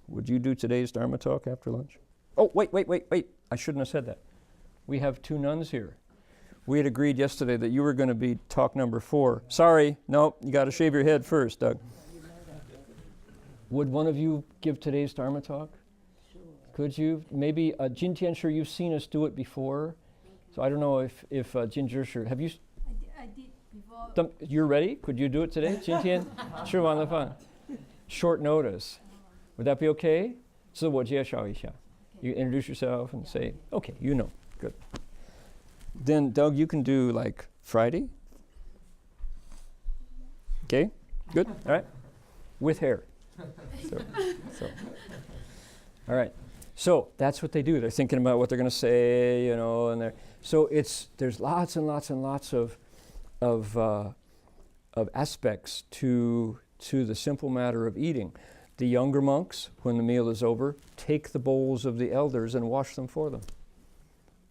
would you do today's Dharma talk after lunch? Oh, wait. I shouldn't have said that. We have 2 nuns here. We had agreed yesterday that you were going to be talk number 4. Sorry, no, you got to shave your head first, Doug. Would one of you give today's Dharma talk? Sure. Could you? Maybe, Jin Tian Sure, you've seen us do it before. So I don't know if Jin Sure, have you? I did before. You're ready? Could you do it today? Jin Tian? Sure, on the fun. Short notice. Would that be okay? 自我介绍一下. You introduce yourself and say, okay, good. Then, Doug, you can do like Friday? Okay, good, all right. With hair. So. All right. So that's what they do. They're thinking about what they're going to say, you know, and there's lots and lots and lots of aspects to the simple matter of eating. The younger monks, when the meal is over, take the bowls of the elders and wash them for them.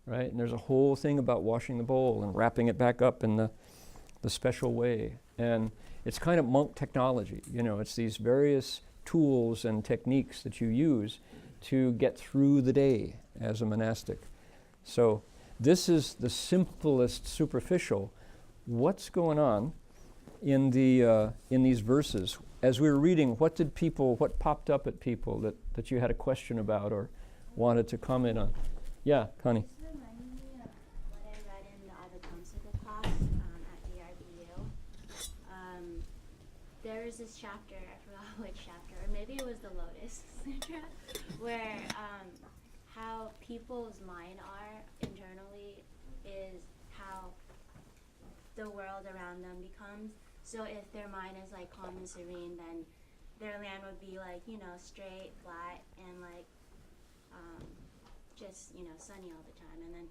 Right? And there's a whole thing about washing the bowl and wrapping it back up in the special way. And it's kind of monk technology. You know, it's these various tools and techniques that you use to get through the day as a monastic. So this is the simplest superficial. What's going on in these verses? As we were reading, what popped up at people that you had a question about or wanted to comment on? Yeah, Connie. This reminded me of what I read in the Avatamsaka class at DRBU. There was this chapter, I forgot which chapter, or maybe it was the Lotus Sutra, where how people's mind are internally is how the world around them becomes. So if their mind is like calm and serene, then their land would be like, you know, straight, flat, and like just, you know, sunny all the time. And then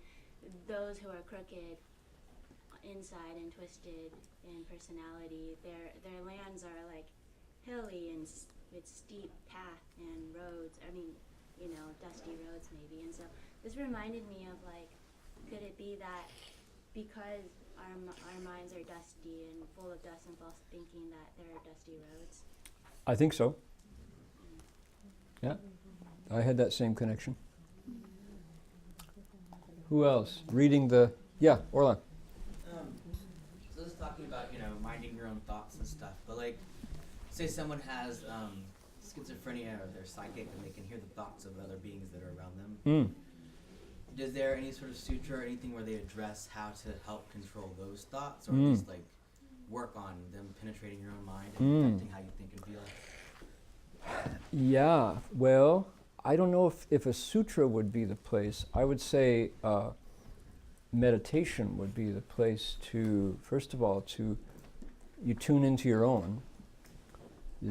those who are crooked inside and twisted in personality, their lands are like hilly and with steep path and roads. I mean, you know, dusty roads maybe. And so this reminded me of like, could it be that because our minds are dusty and full of dust and false thinking that there are dusty roads? I think so. Yeah, I had that same connection. Who else? Reading yeah, Orlan. So this is talking about, you know, minding your own thoughts and stuff, but like, say someone has schizophrenia or they're psychic and they can hear the thoughts of other beings that are around them. Is there any sort of sutra or anything where they address how to help control those thoughts, or at least like work on them penetrating your own mind and affecting how you think and feel? Yeah, well, I don't know if a sutra would be the place. I would say meditation would be the place to, first of all, you tune into your own.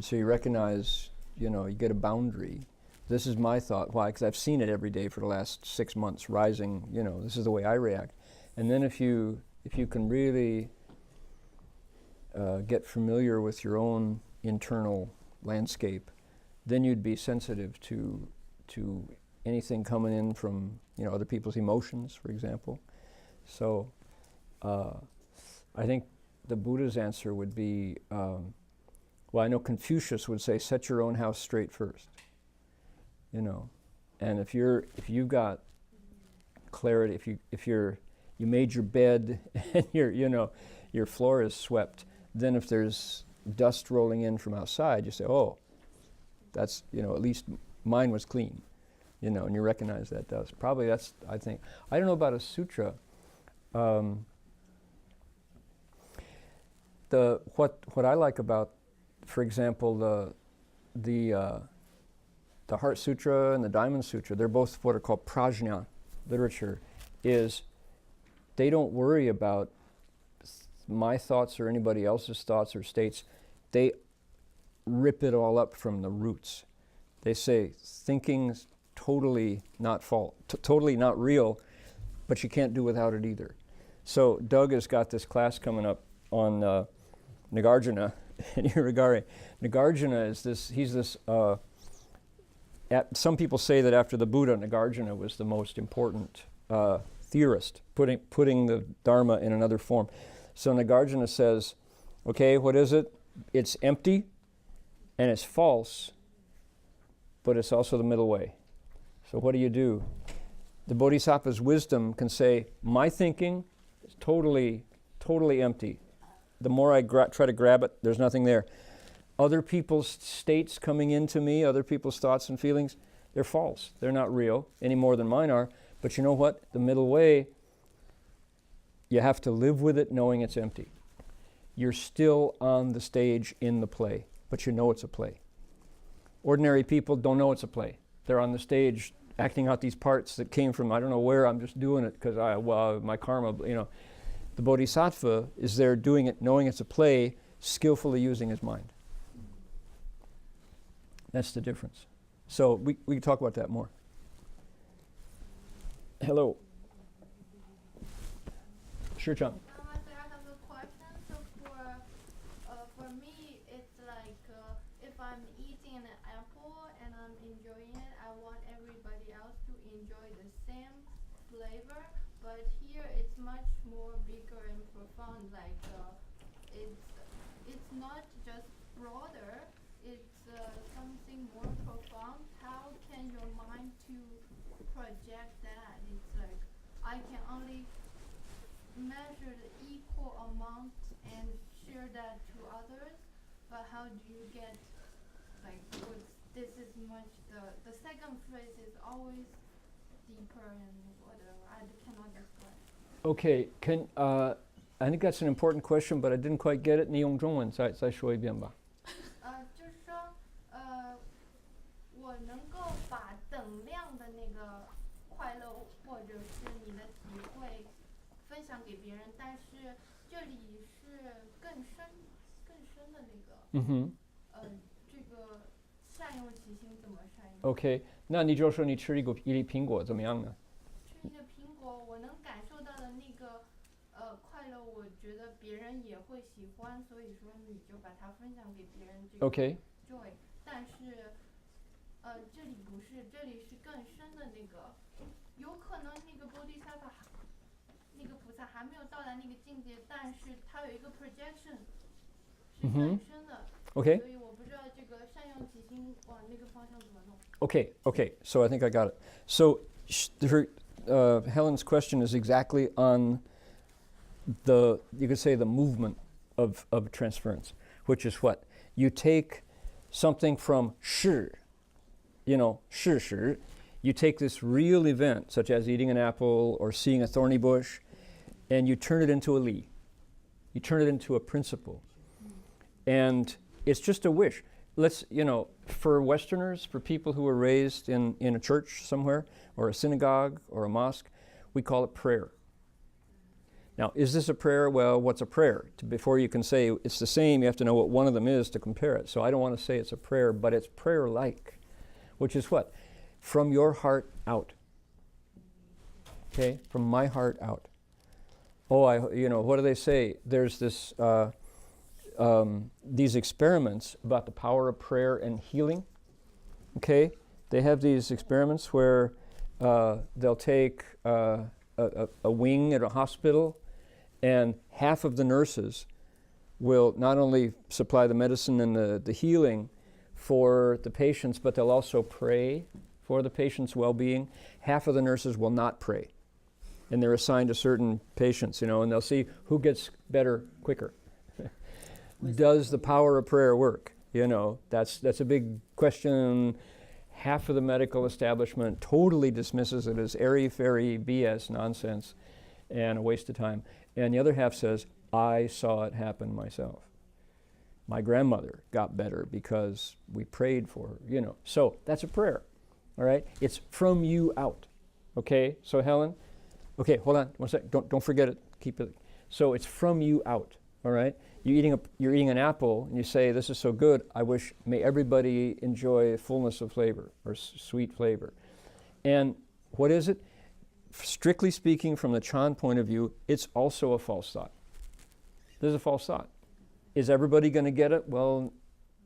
So you recognize, you know, you get a boundary. This is my thought. Why? Because I've seen it every day for the last 6 months rising, you know, this is the way I react. And then if you can really get familiar with your own internal landscape, then you'd be sensitive to anything coming in from, you know, other people's emotions, for example. So I think the Buddha's answer would be, well, I know Confucius would say, set your own house straight first. You know, and if you've got clarity, if you made your bed and your floor is swept, then if there's dust rolling in from outside, you say, oh, that's, you know, at least mine was clean, you know, and you recognize that dust. Probably that's, I think. I don't know about a sutra. What I like about, for example, the Heart Sutra and the Diamond Sutra, they're both what are called prajna literature, is they don't worry about my thoughts or anybody else's thoughts or states. They rip it all up from the roots. They say thinking's totally not totally not real, but you can't do without it either. So Doug has got this class coming up on Nagarjuna and Iragari. Nagarjuna is this, some people say that after the Buddha, Nagarjuna was the most important theorist, putting the Dharma in another form. So Nagarjuna says, okay, what is it? It's empty and it's false, but it's also the middle way. So what do? The Bodhisattva's wisdom can say, my thinking is totally empty. The more I try to grab it, there's nothing there. Other people's states coming into me, other people's thoughts and feelings, they're false. They're not real any more than mine are. But you know what? The middle way, you have to live with it knowing it's empty. You're still on the stage in the play, but you know it's a play. Ordinary people don't know it's a play. They're on the stage acting out these parts that came from I don't know where, I'm just doing it because my karma, you know. The Bodhisattva is there doing it knowing it's a play, skillfully using his mind. That's the difference. So we can talk about that more. Hello. Shirchan. Master, I have a question. So for me, it's like if I'm eating an apple and I'm enjoying it, I want everybody else to enjoy the same flavor. But here it's much more bigger and profound. Like it's not just broader. It's something more profound. How can your mind to project that? It's like I can only measure the equal amount and share that to others, but how do you get like this is much the second phrase is always deeper and whatever. I cannot describe. Okay, I think that's an important question, but I didn't quite get it. 你用中文再说一遍吧。就是说我能够把等量的那个快乐或者是你的体会分享给别人，但是这里是更深的那个，这个善用其心怎么善用 OK， 那你就说你吃一粒苹果怎么样呢？吃一个苹果，我能感受到的那个快乐，我觉得别人也会喜欢，所以说你就把它分享给别人这个 OK， joy。但是这里不是，这里是更深的那个，有可能那个 bodhisattva 那个菩萨还没有到达那个境界，但是他有一个 projection 是更深的。OK， 所以我不知道这个善用其心往那个方向怎么弄。Okay, so I think I got it. So Helen's question is exactly on you could say the movement of transference, which is what? You take something from 事 事, you take this real event, such as eating an apple or seeing a thorny bush, and you turn it into a li. You turn it into a principle. And it's just a wish. For Westerners, for people who were raised in a church somewhere, or a synagogue, or a mosque, we call it prayer. Now, is this a prayer? Well, what's a prayer? Before you can say it's the same, you have to know what one of them is to compare it. So I don't want to say it's a prayer, but it's prayer-like, which is what? From your heart out. Okay? From my heart out. What do they say? There's this... these experiments about the power of prayer and healing. Okay, they have these experiments where they'll take a wing at a hospital, and half of the nurses will not only supply the medicine and the healing for the patients, but they'll also pray for the patient's well-being. Half of the nurses will not pray, and they're assigned to certain patients, and they'll see who gets better quicker. Does the power of prayer work? That's a big question. Half of the medical establishment totally dismisses it as airy-fairy BS nonsense and a waste of time. And the other half says, I saw it happen myself. My grandmother got better because we prayed for her, So that's a prayer, all right? It's from you out, okay? So Helen, okay, hold on one sec. Don't forget it. Keep it. So it's from you out, all right? You're eating an apple, and you say, this is so good, may everybody enjoy fullness of flavor, or sweet flavor. And what is it? Strictly speaking, from the Chan point of view, it's also a false thought. This is a false thought. Is everybody going to get it? Well,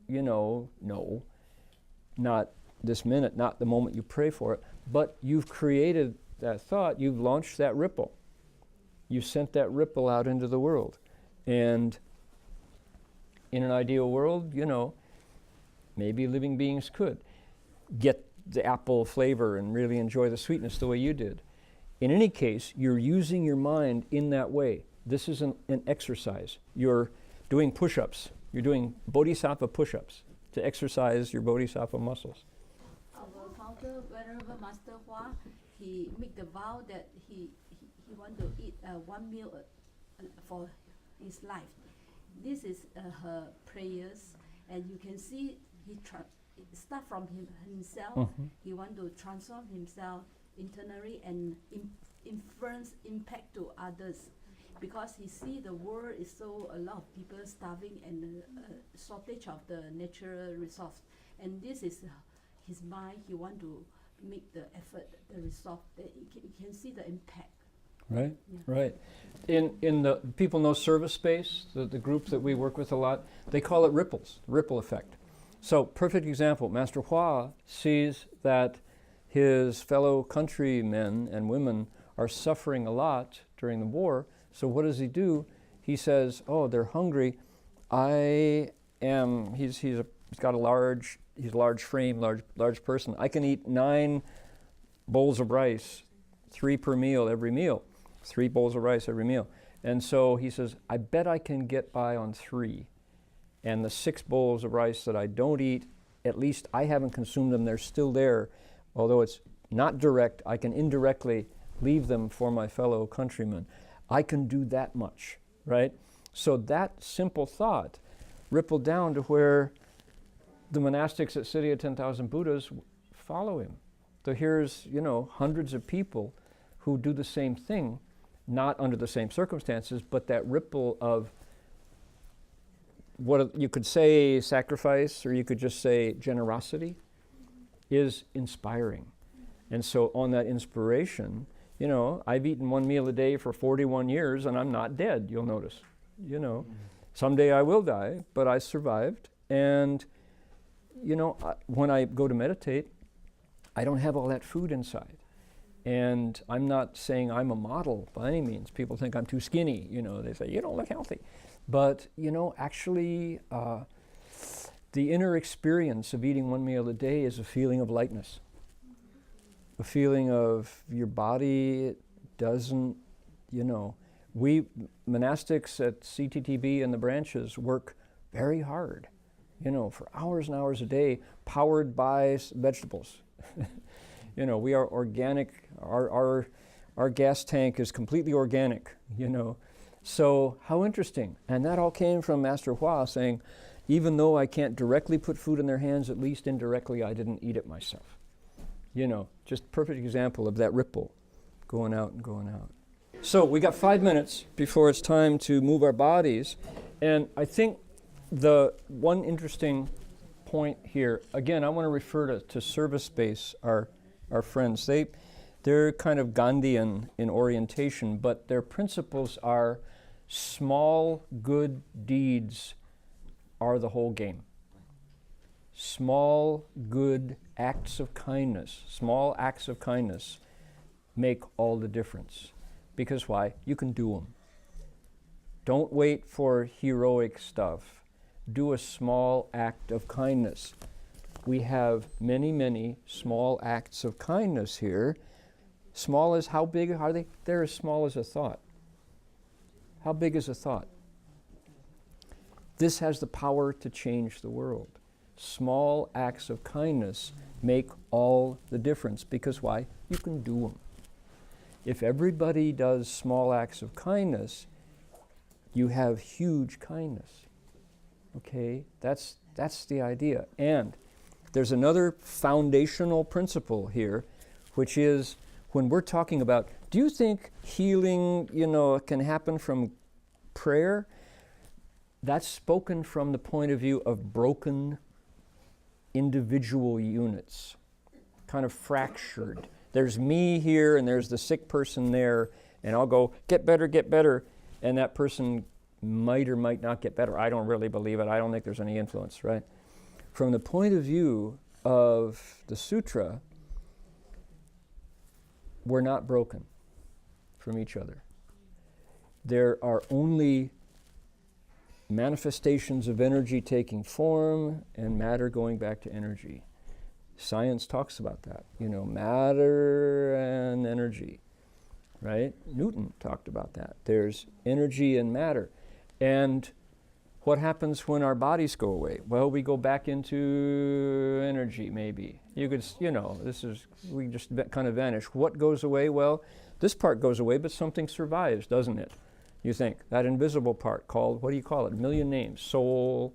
no. Not this minute, not the moment you pray for it. But you've created that thought, you've launched that ripple. You sent that ripple out into the world. And in an ideal world, maybe living beings could get the apple flavor and really enjoy the sweetness the way you did. In any case, you're using your mind in that way. This is an exercise. You're doing push-ups. You're doing bodhisattva push-ups to exercise your bodhisattva muscles. Our founder, Venerable Master Hua, he made the vow that he want to eat one meal for his life. This is her prayers, and you can see he start from himself. Mm-hmm. He want to transform himself internally and influence, impact to others. because he see the world is so a lot of people starving and shortage of the natural resource, and this is his mind. He want to make the effort, the resource. That you can see the impact. Right, Yeah. right. In the people know ServiceSpace, the group that we work with a lot, they call it ripples, ripple effect. So perfect example, Master Hua sees that his fellow countrymen and women are suffering a lot during the war. So what does he do? He says, "Oh, they're hungry. He's got a large frame, large person. I can eat 9 bowls of rice, 3 per meal every meal, 3 bowls of rice every meal." And so he says, "I bet I can get by on 3. And the 6 bowls of rice that I don't eat, at least I haven't consumed them. They're still there. Although it's not direct, I can indirectly leave them for my fellow countrymen. I can do that much," right? So that simple thought rippled down to where the monastics at City of 10,000 Buddhas follow him. So here's, hundreds of people who do the same thing, not under the same circumstances, but that ripple of what you could say sacrifice, or you could just say generosity, is inspiring. And so on that inspiration, I've eaten 1 meal a day for 41 years and I'm not dead, you'll notice. Someday I will die, but I survived. And, when I go to meditate, I don't have all that food inside. And I'm not saying I'm a model by any means. People think I'm too skinny, they say, "You don't look healthy." But, actually, the inner experience of eating 1 meal a day is a feeling of lightness. A feeling of your body doesn't, we monastics at CTTB and the branches work very hard, for hours and hours a day, powered by vegetables. We are organic. Our gas tank is completely organic, So how interesting. And that all came from Master Hua saying, even though I can't directly put food in their hands, at least indirectly I didn't eat it myself. Just perfect example of that ripple going out and going out. So we got 5 minutes before it's time to move our bodies. And I think the one interesting point here, again, I want to refer to ServiceSpace, our friends. They're kind of Gandhian in orientation, but their principles are small good deeds are the whole game. Small good acts of kindness, small acts of kindness make all the difference. Because why? You can do them. Don't wait for heroic stuff. Do a small act of kindness. We have many, many small acts of kindness here. Small as how big are they? They're as small as a thought. How big is a thought? This has the power to change the world. Small acts of kindness make all the difference. Because why? You can do them. If everybody does small acts of kindness, you have huge kindness. Okay? That's the idea. And there's another foundational principle here, which is when we're talking about, do you think healing, can happen from prayer? That's spoken from the point of view of broken individual units, kind of fractured. There's me here and there's the sick person there, and I'll go, get better, and that person might or might not get better. I don't really believe it. I don't think there's any influence, right? From the point of view of the sutra, we're not broken from each other. There are only manifestations of energy taking form and matter going back to energy. Science talks about that, matter and energy, right? Newton talked about that. There's energy and matter. And what happens when our bodies go away? Well, we go back into energy, maybe. You could, we just kind of vanish. What goes away? Well, this part goes away, but something survives, doesn't it? You think, that invisible part called, what do you call it? A million names. Soul,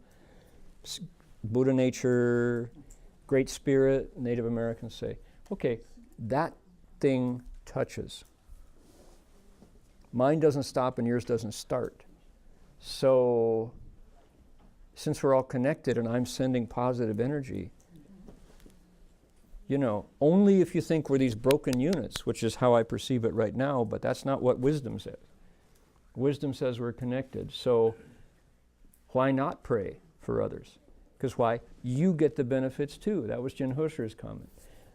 Buddha nature, Great Spirit, Native Americans say. Okay, that thing touches. Mine doesn't stop and yours doesn't start. So since we're all connected and I'm sending positive energy, you know, only if you think we're these broken units, which is how I perceive it right now, but that's not what wisdom says. Wisdom says we're connected. So why not pray for others? Because why? You get the benefits too. That was Jin Hosher's comment.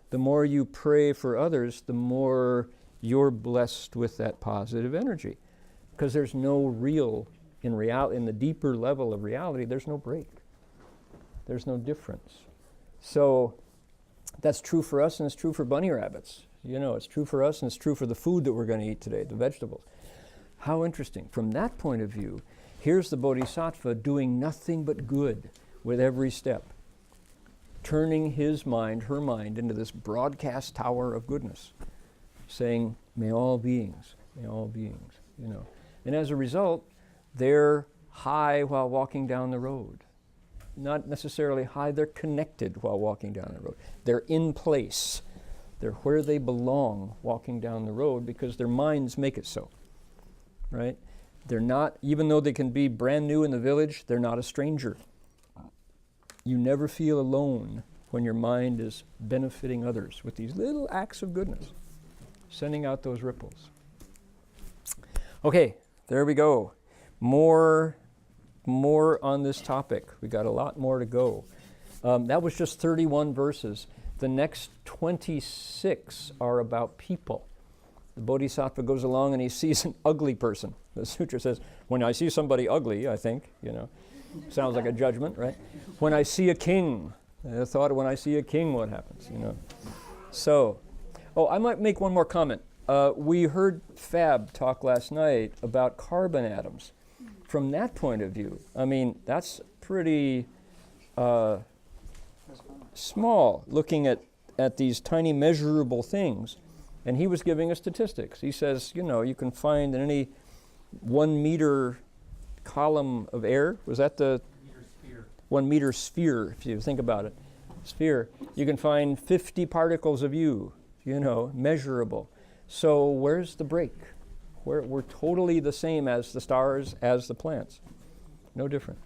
The more you pray for others, the more you're blessed with that positive energy. Because there's no real, in the deeper level of reality, there's no break. There's no difference. So that's true for us and it's true for bunny rabbits. You know, it's true for us and it's true for the food that we're going to eat today, the vegetables. How interesting. From that point of view, here's the bodhisattva doing nothing but good with every step, turning his mind, her mind, into this broadcast tower of goodness, saying, may all beings, you know. And as a result, they're high while walking down the road. Not necessarily high, they're connected while walking down the road. They're in place. They're where they belong walking down the road because their minds make it so, right? They're not, even though they can be brand new in the village, they're not a stranger. You never feel alone when your mind is benefiting others with these little acts of goodness, sending out those ripples. Okay, there we go. More on this topic. We got a lot more to go. That was just 31 verses. The next 26 are about people. The bodhisattva goes along and he sees an ugly person. The sutra says, when I see somebody ugly, I think, you know, sounds like a judgment, right? When I see a king, I thought when I see a king, what happens, you know? So, I might make one more comment. We heard Fab talk last night about carbon atoms. From that point of view, I mean, that's pretty small, looking at these tiny measurable things. And he was giving us statistics. He says, you know, you can find in any 1 meter column of air, was that the 1 meter sphere, if you think about it, sphere, you can find 50 particles of you know, measurable. So where's the break? We're totally the same as the stars, as the plants. No different.